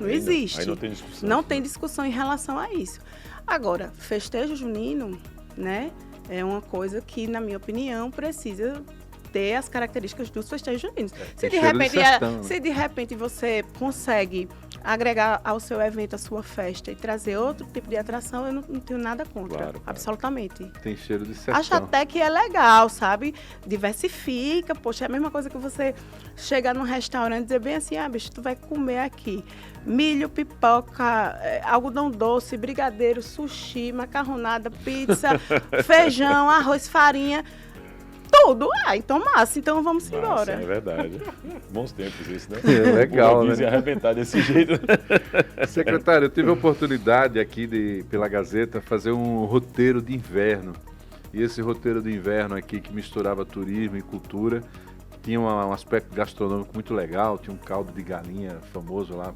S3: não existe.
S1: Aí não tem discussão.
S3: Não tem discussão em relação a isso. Agora, festejo junino, né, é uma coisa que, na minha opinião, precisa ter as características dos festejos juninos. Se de repente você consegue agregar ao seu evento, à sua festa e trazer outro tipo de atração, eu não tenho nada contra,
S1: Claro.
S3: absolutamente.
S2: Tem cheiro de sertão.
S3: Acho até que é legal, sabe? Diversifica, poxa, é a mesma coisa que você chegar num restaurante e dizer bem assim, bicho, tu vai comer aqui milho, pipoca, algodão doce, brigadeiro, sushi, macarronada, pizza, feijão, arroz, farinha, tudo. Então massa, então vamos embora.
S1: É verdade. Bons tempos isso, né?
S2: É legal,
S1: né? Ia arrebentar desse jeito.
S2: Secretário, eu tive a oportunidade aqui, pela Gazeta, fazer um roteiro de inverno. E esse roteiro de inverno aqui, que misturava turismo e cultura, tinha um aspecto gastronômico muito legal, tinha um caldo de galinha famoso lá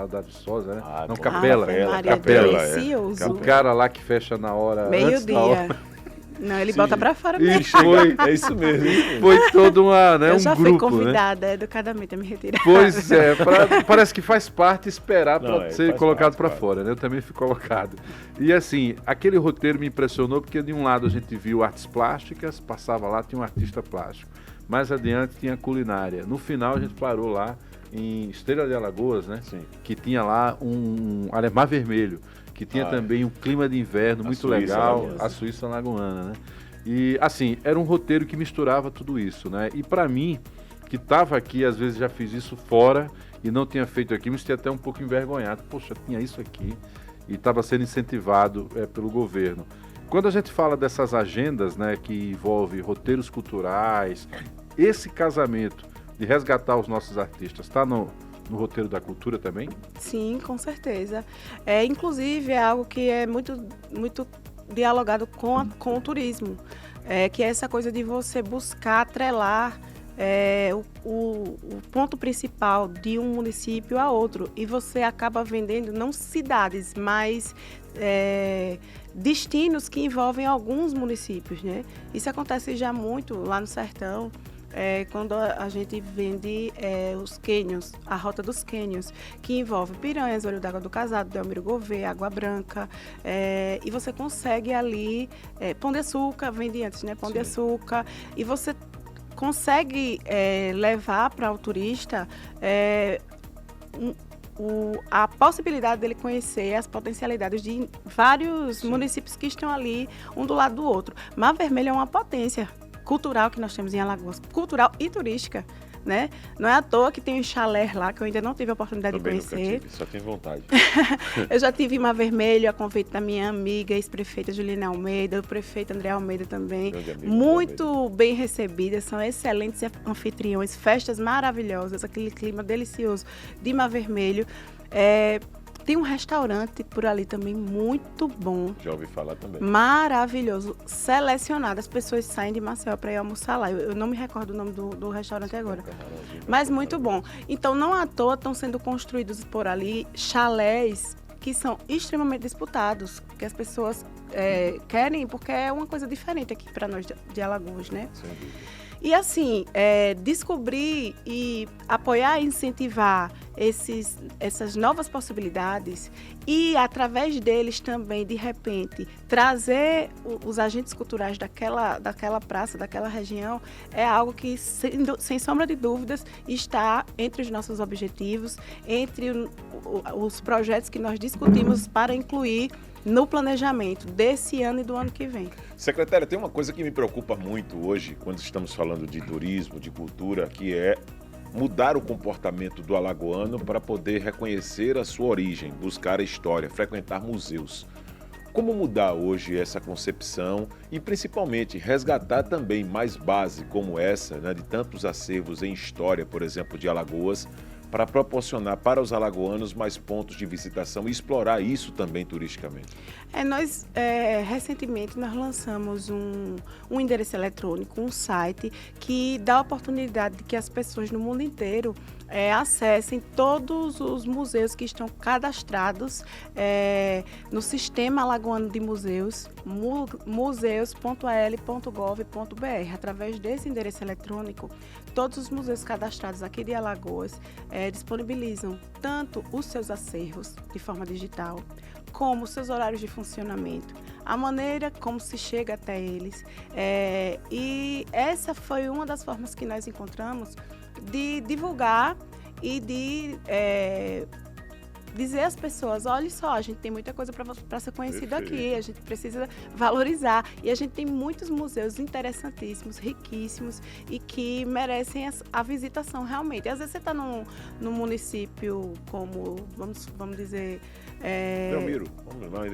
S2: da Viçosa, né?
S1: Ah,
S2: não,
S1: bom.
S2: Capela.
S3: Maria,
S2: Capela.
S3: delicioso.
S2: O cara lá que fecha na hora, antes da
S3: Meio-dia.
S2: hora.
S3: Não, ele
S1: Sim.
S3: bota pra fora
S2: E
S3: mesmo.
S2: foi,
S1: É isso mesmo.
S2: foi todo
S3: Eu
S2: um
S3: já
S2: grupo,
S3: fui convidada
S2: né?
S3: educadamente a me retirar.
S2: Pois é, parece que faz parte esperar para ser
S1: faz
S2: colocado
S1: parte,
S2: para
S1: claro.
S2: fora, né? Eu também fui colocado. E assim, aquele roteiro me impressionou porque de um lado a gente viu artes plásticas, passava lá, tinha um artista plástico. Mais adiante tinha culinária. No final a gente parou lá em Estrela de Alagoas, né?
S1: Sim.
S2: Que tinha lá Mar Vermelho, que tinha também um clima de inverno muito
S1: Suíça
S2: legal,
S1: alagoana.
S2: a Suíça alagoana, né? E assim, era um roteiro que misturava tudo isso, né? E para mim, que estava aqui, às vezes já fiz isso fora e não tinha feito aqui, me senti até um pouco envergonhado. Poxa, tinha isso aqui e estava sendo incentivado pelo governo. Quando a gente fala dessas agendas, né, que envolve roteiros culturais, esse casamento de resgatar os nossos artistas, está no roteiro da cultura também?
S3: Sim, com certeza. Inclusive, é algo que é muito, muito dialogado com o turismo, que é essa coisa de você buscar atrelar o ponto principal de um município a outro, e você acaba vendendo não cidades, mas destinos que envolvem alguns municípios, né? Isso acontece já muito lá no sertão. Quando a gente vende os cânions, a rota dos cânions, que envolve Piranhas, Olho d'Água do Casado, Delmiro Gouveia, Água Branca, e você consegue ali, Pão de Açúcar, vende antes, né? Pão de Açúcar, e você consegue levar para o turista a possibilidade dele conhecer as potencialidades de vários municípios que estão ali, um do lado do outro. Mar Vermelho é uma potência cultural que nós temos em Alagoas, cultural e turística, né? Não é à toa que tem um chalé lá, que eu ainda não tive a oportunidade
S1: Também
S3: de conhecer.
S1: nunca tive, só tenho vontade.
S3: Eu já tive em Mar Vermelho, a convite da minha amiga, ex-prefeita Juliana Almeida, o prefeito André Almeida também. Muito bem recebidas, são excelentes anfitriões, festas maravilhosas, aquele clima delicioso de Mar Vermelho. Tem um restaurante por ali também muito bom.
S1: Já ouvi falar também.
S3: Maravilhoso, selecionado. As pessoas saem de Maceió para ir almoçar lá. Eu não me recordo o nome do restaurante agora. Mas muito bom. Então, não à toa estão sendo construídos por ali chalés que são extremamente disputados, que as pessoas querem, porque é uma coisa diferente aqui para nós de Alagoas, né?
S1: Sem dúvida.
S3: E assim, descobrir e apoiar e incentivar essas novas possibilidades e, através deles também, de repente, trazer os agentes culturais daquela praça, daquela região, é algo que, sem sombra de dúvidas, está entre os nossos objetivos, entre os projetos que nós discutimos para incluir no planejamento desse ano e do ano que vem.
S1: Secretária, tem uma coisa que me preocupa muito hoje, quando estamos falando de turismo, de cultura, que é mudar o comportamento do alagoano para poder reconhecer a sua origem, buscar a história, frequentar museus. Como mudar hoje essa concepção e, principalmente, resgatar também mais base como essa, né, de tantos acervos em história, por exemplo, de Alagoas, para proporcionar para os alagoanos mais pontos de visitação e explorar isso também turisticamente?
S3: Recentemente nós lançamos um endereço eletrônico, um site que dá a oportunidade de que as pessoas no mundo inteiro acessem todos os museus que estão cadastrados no Sistema Alagoano de Museus, museus.al.gov.br. Através desse endereço eletrônico, todos os museus cadastrados aqui de Alagoas disponibilizam tanto os seus acervos de forma digital, como seus horários de funcionamento, a maneira como se chega até eles. E essa foi uma das formas que nós encontramos de divulgar e de dizer às pessoas, olha só, a gente tem muita coisa para ser conhecido aqui, a gente precisa valorizar. E a gente tem muitos museus interessantíssimos, riquíssimos e que merecem a visitação realmente. E às vezes você está num município como, vamos dizer...
S1: Delmiro.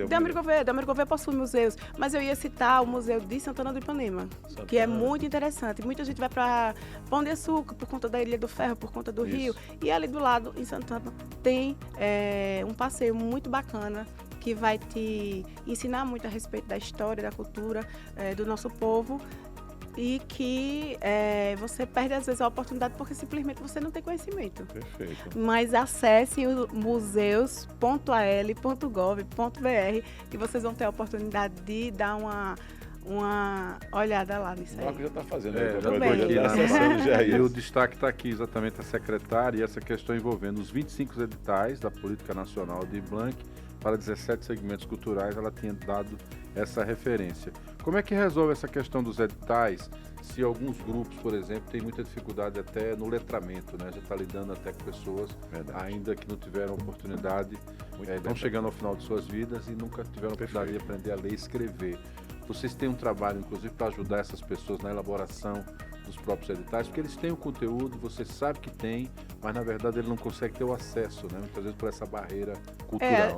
S3: Delmiro Gouveia possui museus, mas eu ia citar o Museu de Santana do Ipanema, que é muito interessante. Muita gente vai para Pão de Açúcar por conta da Ilha do Ferro, por conta do Rio. E ali do lado, em Santana, tem um passeio muito bacana que vai te ensinar muito a respeito da história, da cultura do nosso povo. E que você perde, às vezes, a oportunidade porque simplesmente você não tem conhecimento.
S1: Perfeito.
S3: Mas acessem o museus.al.gov.br que vocês vão ter a oportunidade de dar uma olhada lá nisso aí.
S1: O Marco já está fazendo.
S2: E o destaque está aqui, exatamente, a secretária, e essa questão envolvendo os 25 editais da Política Nacional de Blanc para 17 segmentos culturais, ela tinha dado essa referência. Como é que resolve essa questão dos editais se alguns grupos, por exemplo, têm muita dificuldade até no letramento, né? Já está lidando até com pessoas ainda que não tiveram oportunidade, estão chegando ao final de suas vidas e nunca tiveram oportunidade de aprender a ler e escrever. Vocês têm um trabalho, inclusive, para ajudar essas pessoas na elaboração dos próprios editais, porque eles têm o conteúdo, você sabe que tem, mas na verdade ele não consegue ter o acesso, né? Muitas vezes por essa barreira cultural.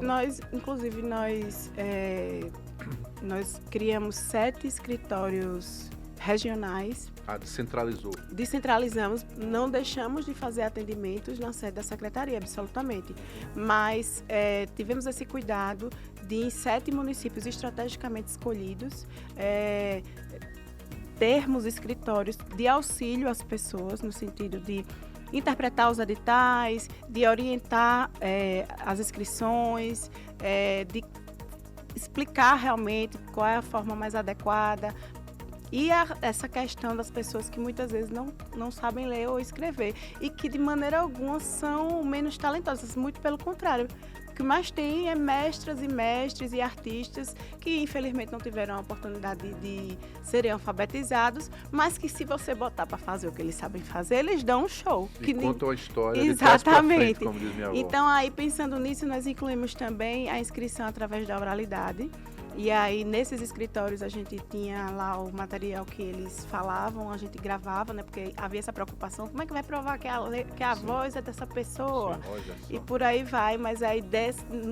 S3: Nós criamos 7 escritórios regionais. Descentralizamos, não deixamos de fazer atendimentos na sede da secretaria, absolutamente. Mas tivemos esse cuidado de, em 7 municípios estrategicamente escolhidos, termos escritórios de auxílio às pessoas, no sentido de interpretar os editais, de orientar as inscrições, de explicar realmente qual é a forma mais adequada. E essa questão das pessoas que muitas vezes não sabem ler ou escrever e que de maneira alguma são menos talentosas, muito pelo contrário. O que mais tem é mestras e mestres e artistas que infelizmente não tiveram a oportunidade de serem alfabetizados, mas que se você botar para fazer o que eles sabem fazer, eles dão um show.
S2: E contam a história
S3: Exatamente.
S2: De trás pra frente, como diz minha avó.
S3: Então aí, pensando nisso, nós incluímos também a inscrição através da oralidade. E aí, nesses escritórios, a gente tinha lá o material que eles falavam, a gente gravava, né? Porque havia essa preocupação, como é que vai provar que a voz é dessa pessoa? Sim, e por aí vai, mas aí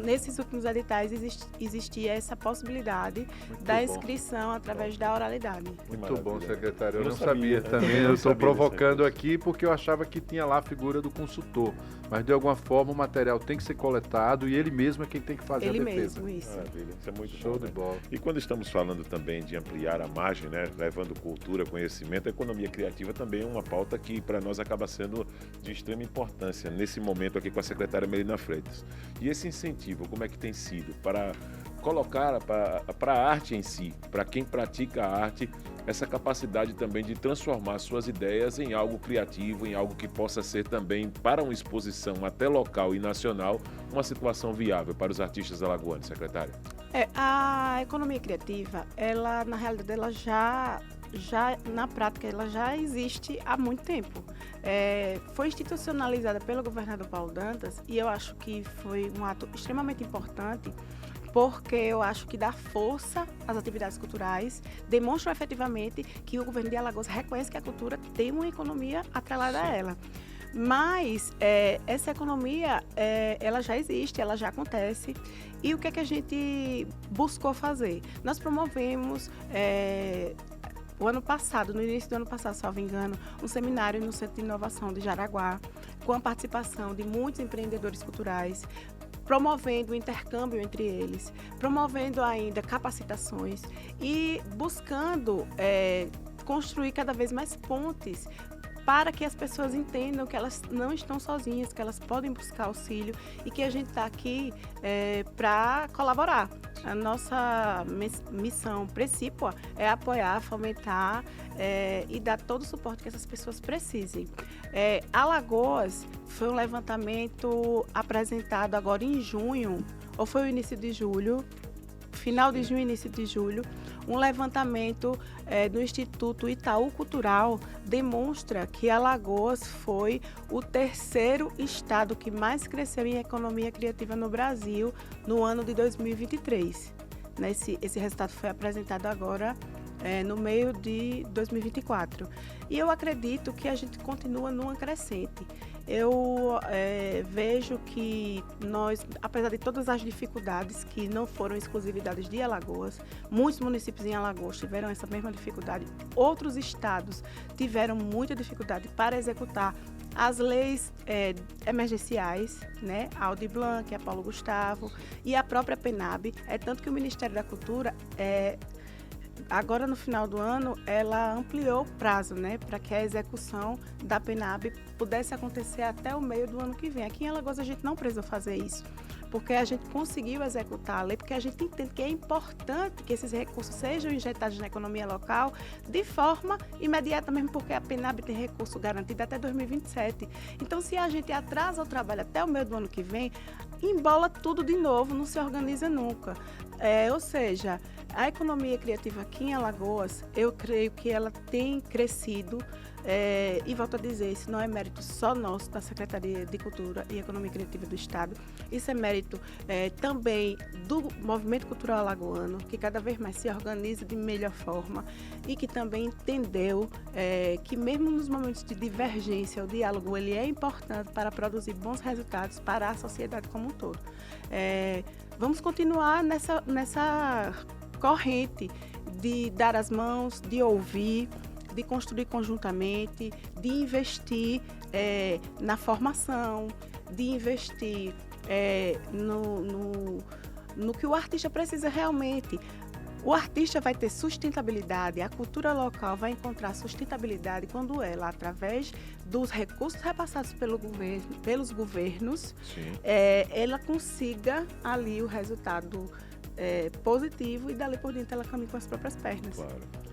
S3: nesses últimos editais existia essa possibilidade da inscrição através da oralidade.
S2: Muito bom, secretário. Eu não sabia também, eu estou provocando aqui porque eu achava que tinha lá a figura do consultor. Mas de alguma forma o material tem que ser coletado e ele mesmo é quem tem que fazer a defesa.
S3: Ele mesmo, isso.
S1: Maravilha, isso é muito
S2: show de bola.
S1: E quando estamos falando também de ampliar a margem, né, levando cultura, conhecimento, a economia criativa também é uma pauta que para nós acaba sendo de extrema importância nesse momento aqui com a secretária Melina Freitas. E esse incentivo, como é que tem sido para colocar para a arte em si, para quem pratica a arte, essa capacidade também de transformar suas ideias em algo criativo, em algo que possa ser também, para uma exposição até local e nacional, uma situação viável para os artistas alagoanos, secretária?
S3: A economia criativa, ela, na realidade, ela já na prática, ela já existe há muito tempo. Foi institucionalizada pelo governador Paulo Dantas e eu acho que foi um ato extremamente importante, porque eu acho que dá força às atividades culturais, demonstra efetivamente que o governo de Alagoas reconhece que a cultura tem uma economia atrelada a ela. Mas essa economia, ela já existe, ela já acontece. E o que é que a gente buscou fazer? Nós promovemos... o ano passado, no início do ano passado, salvo engano, um seminário no Centro de Inovação de Jaraguá, com a participação de muitos empreendedores culturais, promovendo o intercâmbio entre eles, promovendo ainda capacitações e buscando construir cada vez mais pontes para que as pessoas entendam que elas não estão sozinhas, que elas podem buscar auxílio e que a gente está aqui para colaborar. A nossa missão principal é apoiar, fomentar e dar todo o suporte que essas pessoas precisem. Alagoas foi um levantamento apresentado agora em junho, ou foi o início de julho, final de junho, início de julho. Um levantamento do Instituto Itaú Cultural demonstra que Alagoas foi o terceiro estado que mais cresceu em economia criativa no Brasil no ano de 2023. Esse resultado foi apresentado agora no meio de 2024. E eu acredito que a gente continua numa crescente. Eu vejo que nós, apesar de todas as dificuldades que não foram exclusividades de Alagoas, muitos municípios em Alagoas tiveram essa mesma dificuldade, outros estados tiveram muita dificuldade para executar as leis emergenciais, né? A Aldir Blanc, a Paulo Gustavo e a própria PENAB. Tanto que o Ministério da Cultura agora no final do ano, ela ampliou o prazo, né, para que a execução da PENAB pudesse acontecer até o meio do ano que vem. Aqui em Alagoas a gente não precisou fazer isso, porque a gente conseguiu executar a lei, porque a gente entende que é importante que esses recursos sejam injetados na economia local de forma imediata, mesmo porque a PENAB tem recurso garantido até 2027. Então, se a gente atrasa o trabalho até o meio do ano que vem, embola tudo de novo, não se organiza nunca. Ou seja, a economia criativa aqui em Alagoas, eu creio que ela tem crescido, e volto a dizer, isso não é mérito só nosso, da Secretaria de Cultura e Economia Criativa do Estado, isso é mérito também do movimento cultural alagoano, que cada vez mais se organiza de melhor forma e que também entendeu que mesmo nos momentos de divergência, o diálogo ele é importante para produzir bons resultados para a sociedade como um todo. Vamos continuar nessa corrente de dar as mãos, de ouvir, de construir conjuntamente, de investir na formação, de investir no que o artista precisa realmente. O artista vai ter sustentabilidade, a cultura local vai encontrar sustentabilidade quando ela, através dos recursos repassados pelos governos, ela consiga ali o resultado positivo e dali por dentro ela caminha com as próprias pernas.
S1: Claro.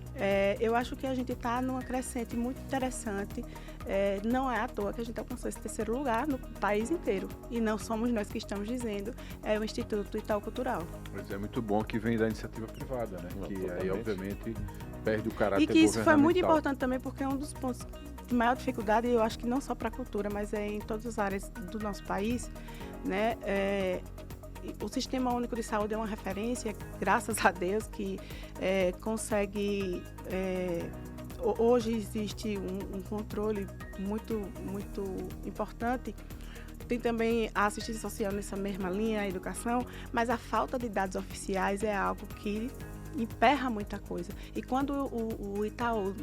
S3: Eu acho que a gente está numa crescente muito interessante. Não é à toa que a gente alcançou esse terceiro lugar no país inteiro. E não somos nós que estamos dizendo, é o Instituto Itaú Cultural.
S2: Mas é muito bom que vem da iniciativa privada, né? Que
S1: Totalmente.
S2: aí, obviamente, perde o caráter
S3: E que isso foi muito
S2: governamental.
S3: importante também, porque é um dos pontos de maior dificuldade, eu acho que não só para a cultura, mas em todas as áreas do nosso país, né? O Sistema Único de Saúde é uma referência, graças a Deus, que consegue... hoje existe um controle muito, muito importante. Tem também a assistência social nessa mesma linha, a educação, mas a falta de dados oficiais é algo que emperra muita coisa. E quando o Itaú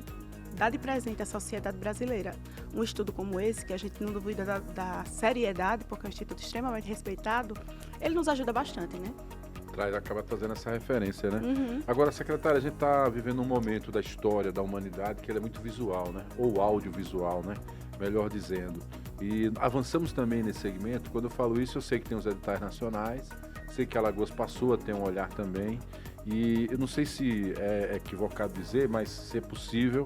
S3: dá de presente à sociedade brasileira um estudo como esse, que a gente não duvida da seriedade, porque é um instituto extremamente respeitado, ele nos ajuda bastante, né?
S2: Acaba trazendo essa referência, né?
S3: Uhum.
S2: Agora, secretária, a gente está vivendo um momento da história da humanidade que ele é muito visual, né? Ou audiovisual, né? Melhor dizendo. E avançamos também nesse segmento. Quando eu falo isso, eu sei que tem os editais nacionais, sei que Alagoas passou a ter um olhar também. E eu não sei se é equivocado dizer, mas se é possível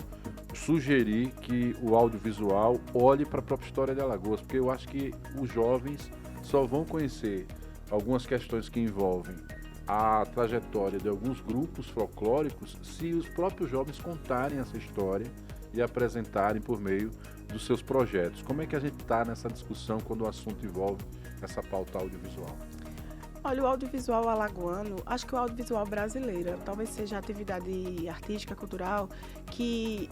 S2: sugerir que o audiovisual olhe para a própria história de Alagoas, porque eu acho que os jovens só vão conhecer algumas questões que envolvem a trajetória de alguns grupos folclóricos se os próprios jovens contarem essa história e apresentarem por meio dos seus projetos. Como é que a gente está nessa discussão quando o assunto envolve essa pauta audiovisual?
S3: Olha, o audiovisual alagoano, acho que o audiovisual brasileiro, talvez seja a atividade artística, cultural, que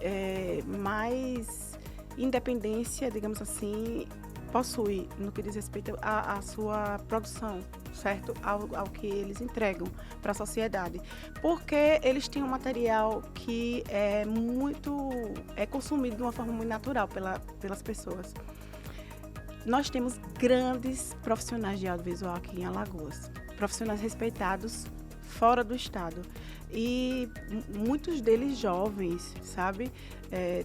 S3: mais independência, digamos assim, possui no que diz respeito à sua produção, certo? Ao que eles entregam para a sociedade. Porque eles têm um material que é consumido de uma forma muito natural pelas pessoas. nós temos grandes profissionais de audiovisual aqui em Alagoas, profissionais respeitados fora do estado e muitos deles jovens, sabe?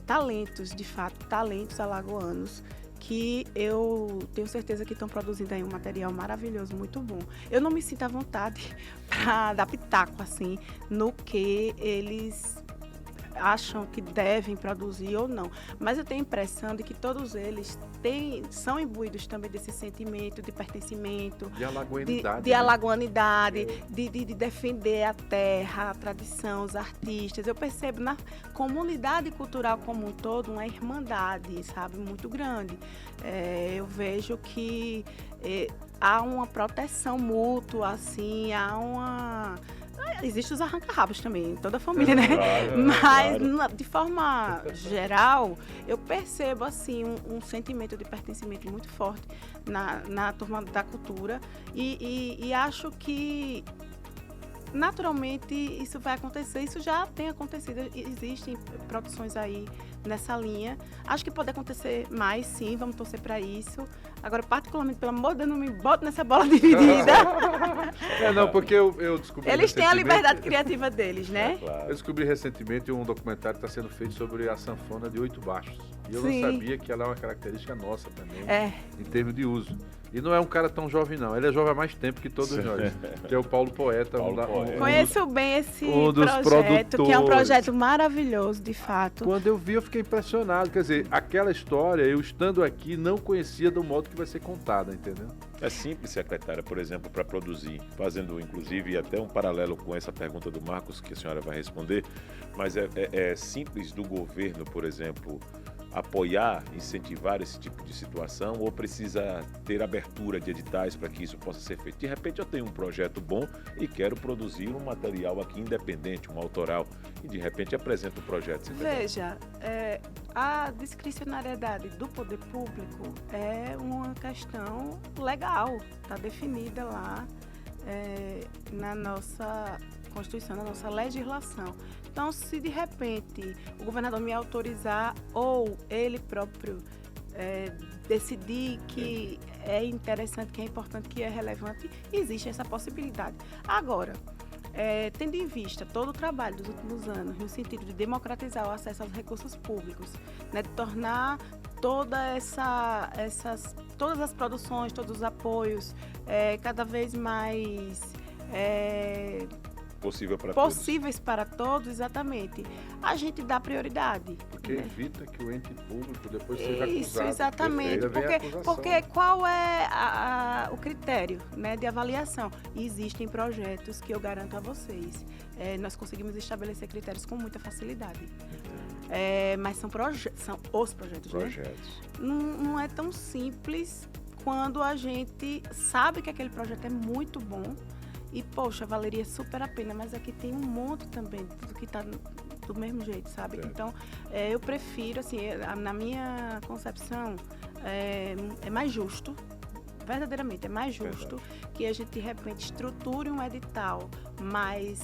S3: Talentos, de fato, talentos alagoanos que eu tenho certeza que estão produzindo aí um material maravilhoso, muito bom. Eu não me sinto à vontade para dar pitaco, assim, no que eles acham que devem produzir ou não. Mas eu tenho a impressão de que todos eles são imbuídos também desse sentimento de pertencimento,
S2: De alagoanidade.
S3: de alagoanidade, de defender a terra, a tradição, os artistas. Eu percebo na comunidade cultural como um todo uma irmandade, sabe, muito grande. Eu vejo que há uma proteção mútua, assim, Existem os arranca-rabos também, em toda a família, né?
S1: Claro,
S3: Mas,
S1: claro.
S3: de forma geral, eu percebo, assim, um sentimento de pertencimento muito forte na turma da cultura e acho que, naturalmente, isso vai acontecer. Isso já tem acontecido, existem produções aí nessa linha. Acho que pode acontecer mais, sim, vamos torcer para isso. Agora, particularmente, pelo amor de Deus, não me bote nessa bola dividida.
S2: Não, porque eu descobri
S3: Eles têm a
S2: recentemente-
S3: liberdade criativa deles, né?
S1: Claro.
S2: Eu descobri recentemente um documentário que está sendo feito sobre a sanfona de 8 baixos. E eu
S3: Sim.
S2: não sabia que ela é uma característica nossa também,
S3: É.
S2: em termos de uso. E não é um cara tão jovem, não. Ele é jovem há mais tempo que todos nós. Que é o Paulo Poeta.
S1: Paulo
S2: um
S1: Poeta.
S3: Conheço bem esse
S2: um dos
S3: projeto, que é um
S2: produtores.
S3: projeto maravilhoso, de fato.
S2: Quando eu vi, eu fiquei impressionado. Quer dizer, aquela história, eu estando aqui, não conhecia do modo que vai ser contada, entendeu?
S1: É simples, secretária, por exemplo, para produzir, fazendo inclusive até um paralelo com essa pergunta do Marcos, que a senhora vai responder, mas é simples do governo, por exemplo, apoiar, incentivar esse tipo de situação ou precisa ter abertura de editais para que isso possa ser feito? De repente eu tenho um projeto bom e quero produzir um material aqui independente, um autoral, e de repente apresento o projeto. secretária.
S3: Veja, a discricionariedade do poder público é uma questão legal, está definida lá na nossa Constituição, na nossa legislação. Então, se de repente o governador me autorizar ou ele próprio decidir que é interessante, que é importante, que é relevante, existe essa possibilidade. Agora, tendo em vista todo o trabalho dos últimos anos, no sentido de democratizar o acesso aos recursos públicos, né, de tornar todas as produções, todos os apoios cada vez mais
S1: Possível para todos.
S3: possíveis para todos, exatamente, a gente dá prioridade.
S2: Porque
S3: né?
S2: evita que o ente público depois seja acusado.
S3: Isso, exatamente.
S2: Ainda vem a acusação.
S3: Porque qual é o critério, né, de avaliação? Existem projetos que eu garanto a vocês. Nós conseguimos estabelecer critérios com muita facilidade. Mas são os projetos, né?
S1: Projetos.
S3: Não é tão simples quando a gente sabe que aquele projeto é muito bom e, poxa, valeria super a pena, mas aqui tem um monte também do que está do mesmo jeito, sabe?
S1: Certo.
S3: Então, eu prefiro, assim, na minha concepção, é mais justo, verdadeiramente, é mais justo que a gente, de repente, estruture um edital mais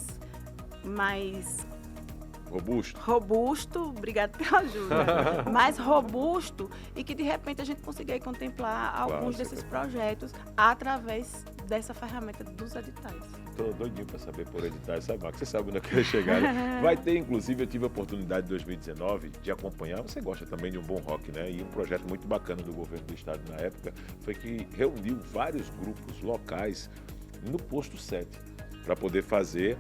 S1: Robusto.
S3: obrigado pela ajuda, mais robusto e que de repente a gente consiga aí contemplar alguns desses projetos através dessa ferramenta dos editais.
S1: Tô doidinho para saber por editais, sabe, Marcos? Você sabe onde eu quero chegar. Né? Vai ter, inclusive, eu tive a oportunidade em 2019 de acompanhar, você gosta também de um bom rock, né? E um projeto muito bacana do governo do estado na época foi que reuniu vários grupos locais no posto 7 para poder fazer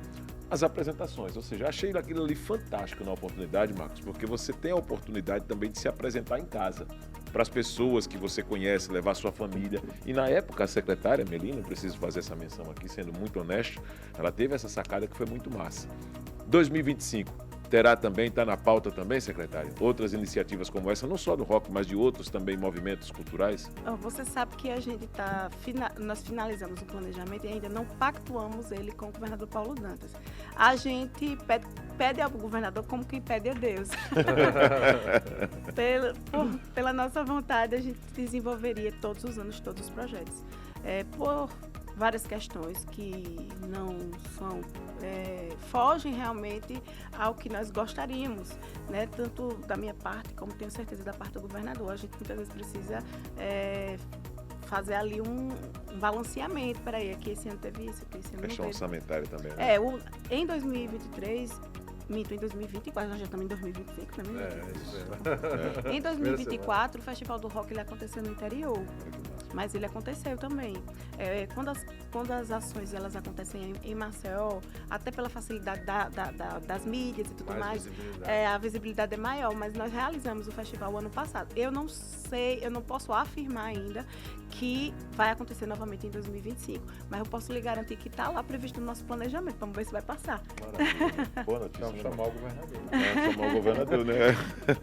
S1: as apresentações, ou seja, achei aquilo ali fantástico na oportunidade, Marcos, porque você tem a oportunidade também de se apresentar em casa, para as pessoas que você conhece, levar sua família. E na época a secretária Melina, eu preciso fazer essa menção aqui, sendo muito honesto, ela teve essa sacada que foi muito massa. 2025, terá também, está na pauta também, secretária, outras iniciativas como essa, não só do rock, mas de outros também movimentos culturais?
S3: Você sabe que a gente nós finalizamos o planejamento e ainda não pactuamos ele com o governador Paulo Dantas. A gente pede ao governador como quem pede a Deus. Pela nossa vontade, a gente desenvolveria todos os anos todos os projetos. Por várias questões que não são, fogem realmente ao que nós gostaríamos, né? Tanto da minha parte, como tenho certeza da parte do governador. A gente muitas vezes precisa fazer ali um balanceamento. Peraí, aqui esse ano teve isso, aqui esse ano não
S1: Questão
S3: teve.
S1: orçamentária também, né?
S3: Em 2023, em 2024, nós já estamos em 2025, não é mesmo?
S2: Isso mesmo.
S3: Em 2024, o Festival do Rock ele aconteceu no interior, mas ele aconteceu também. Quando as ações elas acontecem em Maceió, até pela facilidade das mídias e tudo mais, a visibilidade é maior, mas nós realizamos o festival o ano passado. Eu não sei, eu não posso afirmar ainda que vai acontecer novamente em 2025, mas eu posso lhe garantir que está lá previsto no nosso planejamento. Vamos ver se vai passar.
S1: Maravilha. Boa notícia.
S2: Vamos chamar o governador.
S1: Chamar o governador, né?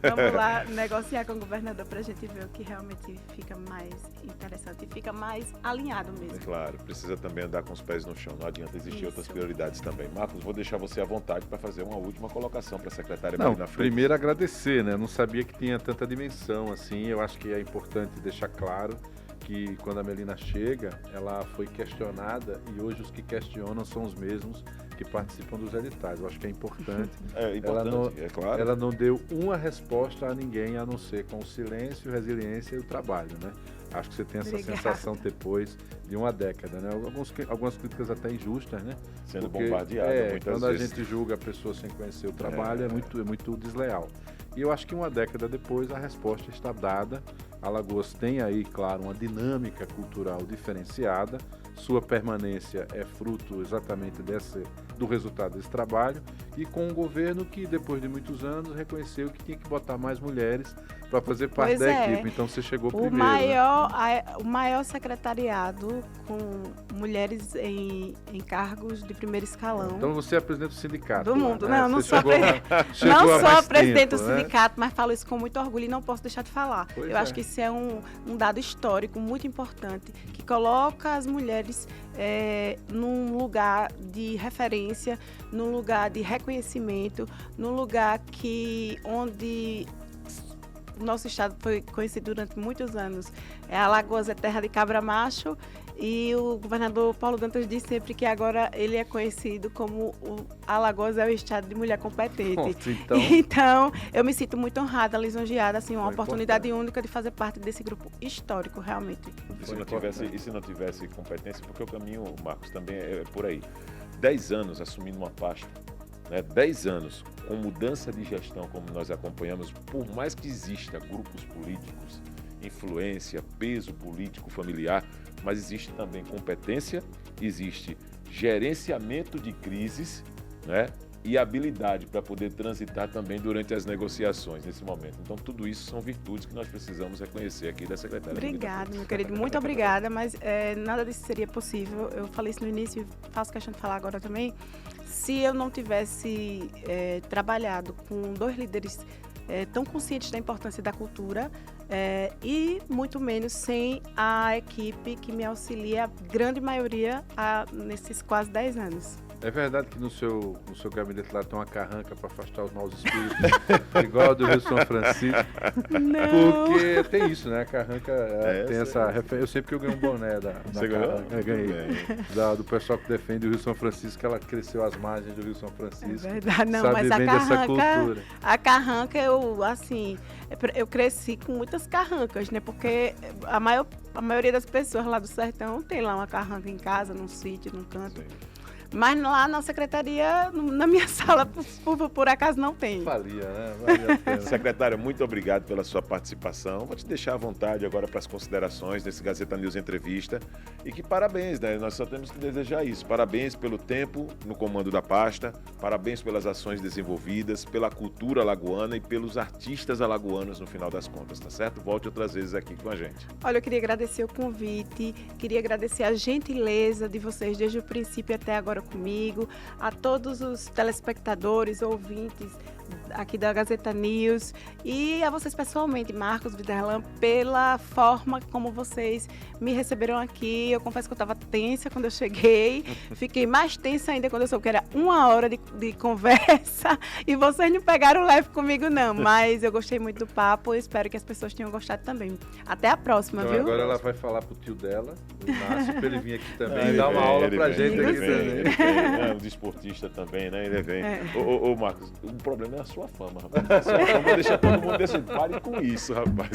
S3: Vamos lá negociar com o governador para a gente ver o que realmente fica mais interessante e fica mais alinhado mesmo.
S1: Claro, precisa também andar com os pés no chão, não adianta existir
S3: Isso.
S1: outras prioridades também. Marcos, vou deixar você à vontade para fazer uma última colocação para a secretária
S2: Não,
S1: Marina Freitas.
S2: primeiro agradecer, né? Eu não sabia que tinha tanta dimensão assim. Eu acho que é importante deixar claro que quando a Melina chega, ela foi questionada e hoje os que questionam são os mesmos que participam dos editais. Eu acho que é importante.
S1: É importante, é claro.
S2: Ela não deu uma resposta a ninguém a não ser com o silêncio, resiliência e o trabalho, né? Acho que você tem essa
S3: Obrigada.
S2: sensação depois de uma década, né? Algumas críticas até injustas, né?
S1: Sendo
S2: Porque,
S1: bombardeada muitas
S2: quando
S1: vezes.
S2: a gente julga a pessoa sem conhecer o trabalho, é muito desleal. E eu acho que uma década depois a resposta está dada. Alagoas tem aí, claro, uma dinâmica cultural diferenciada. Sua permanência é fruto exatamente do resultado desse trabalho. E com um governo que, depois de muitos anos, reconheceu que tinha que botar mais mulheres para fazer parte
S3: Pois
S2: da
S3: é.
S2: equipe. Então você chegou
S3: O
S2: primeiro.
S3: o maior secretariado com mulheres em cargos de primeiro escalão.
S2: Então você é presidente do sindicato.
S3: Do
S2: lá,
S3: mundo.
S2: né?
S3: Não, não
S2: Você
S3: sou a
S2: chegou chegou
S3: Não
S2: há
S3: sou a
S2: mais
S3: presidente
S2: tempo,
S3: do
S2: né?
S3: sindicato, mas falo isso com muito orgulho e não posso deixar de falar.
S2: Pois
S3: Eu
S2: é.
S3: acho que isso é um dado histórico muito importante, que coloca as mulheres num lugar de referência, num lugar de reconhecimento, num lugar onde o nosso estado foi conhecido durante muitos anos. Alagoas é terra de cabra macho, e o governador Paulo Dantas diz sempre que agora ele é conhecido como Alagoas é o estado de mulher competente.
S2: Pronto,
S3: Então, eu me sinto muito honrada, lisonjeada, assim, uma
S2: Foi
S3: oportunidade única de fazer parte desse grupo histórico, realmente.
S1: E se não tivesse competência, porque o caminho, Marcos, também é por aí. 10 anos assumindo uma pasta, né? 10 anos com mudança de gestão, como nós acompanhamos, por mais que exista grupos políticos, influência, peso político familiar, mas existe também competência, existe gerenciamento de crises, né? E habilidade para poder transitar também durante as negociações nesse momento. Então, tudo isso são virtudes que nós precisamos reconhecer aqui da secretária.
S3: Obrigada, meu querido. Muito obrigada, mas nada disso seria possível. Eu falei isso no início e faço questão de falar agora também. Se eu não tivesse trabalhado com dois líderes tão conscientes da importância da cultura e muito menos sem a equipe que me auxilia, a grande maioria, nesses quase 10 anos.
S2: É verdade que no seu gabinete lá tem uma carranca para afastar os maus espíritos, igual a do Rio São Francisco.
S3: Não.
S2: Porque tem isso, né? A carranca tem essa referência. Eu sei porque eu ganhei um boné da
S1: Você ganhou?
S2: carranca. Eu ganhei. Do pessoal que defende o Rio São Francisco, que ela cresceu às margens do Rio São Francisco.
S3: É verdade, não,
S2: sabe
S3: mas
S2: bem dessa cultura.
S3: a carranca, eu cresci com muitas carrancas, né? Porque a maioria das pessoas lá do sertão tem lá uma carranca em casa, num sítio, num canto.
S1: Sim.
S3: Mas lá na secretaria, na minha sala, por acaso, não tem.
S2: Valia, né? Valia a pena.
S1: Secretária, muito obrigado pela sua participação. Vou te deixar à vontade agora para as considerações desse Gazeta News Entrevista. E que parabéns, né? Nós só temos que desejar isso. Parabéns pelo tempo no comando da pasta, parabéns pelas ações desenvolvidas, pela cultura alagoana e pelos artistas alagoanos no final das contas, tá certo? Volte outras vezes aqui com a gente.
S3: Olha, eu queria agradecer o convite, queria agradecer a gentileza de vocês desde o princípio até agora comigo, a todos os telespectadores, ouvintes aqui da Gazeta News e a vocês pessoalmente, Marcos Viderlan, pela forma como vocês me receberam aqui. Eu confesso que eu estava tensa quando eu cheguei, fiquei mais tensa ainda quando eu soube que era 1 hora de conversa e vocês não pegaram leve comigo não, mas eu gostei muito do papo e espero que as pessoas tenham gostado também. Até a próxima,
S2: Então,
S3: viu?
S2: agora ela vai falar pro tio dela, o Inácio, para ele vir aqui também e dar uma aula pra gente aqui também.
S1: Ele vem, é um desportista também, né? Ele vem. Ô, Marcos, o problema é a sua fama, rapaz. A sua fama deixa todo mundo desse. Pare com isso, rapaz.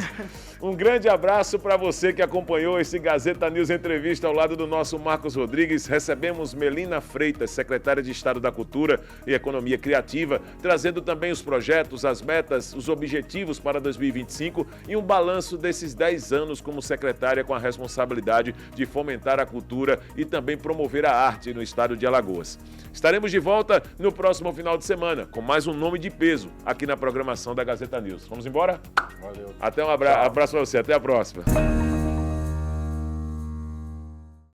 S1: Um grande abraço para você que acompanhou esse Gazeta News Entrevista ao lado do nosso Marcos Rodrigues. Recebemos Melina Freitas, secretária de Estado da Cultura e Economia Criativa, trazendo também os projetos, as metas, os objetivos para 2025 e um balanço desses 10 anos como secretária com a responsabilidade de fomentar a cultura e também promover a arte no estado de Alagoas. Estaremos de volta no próximo final de semana com mais um nome de peso aqui na programação da Gazeta News. Vamos embora?
S2: Valeu.
S1: Até um abraço para você, até a próxima.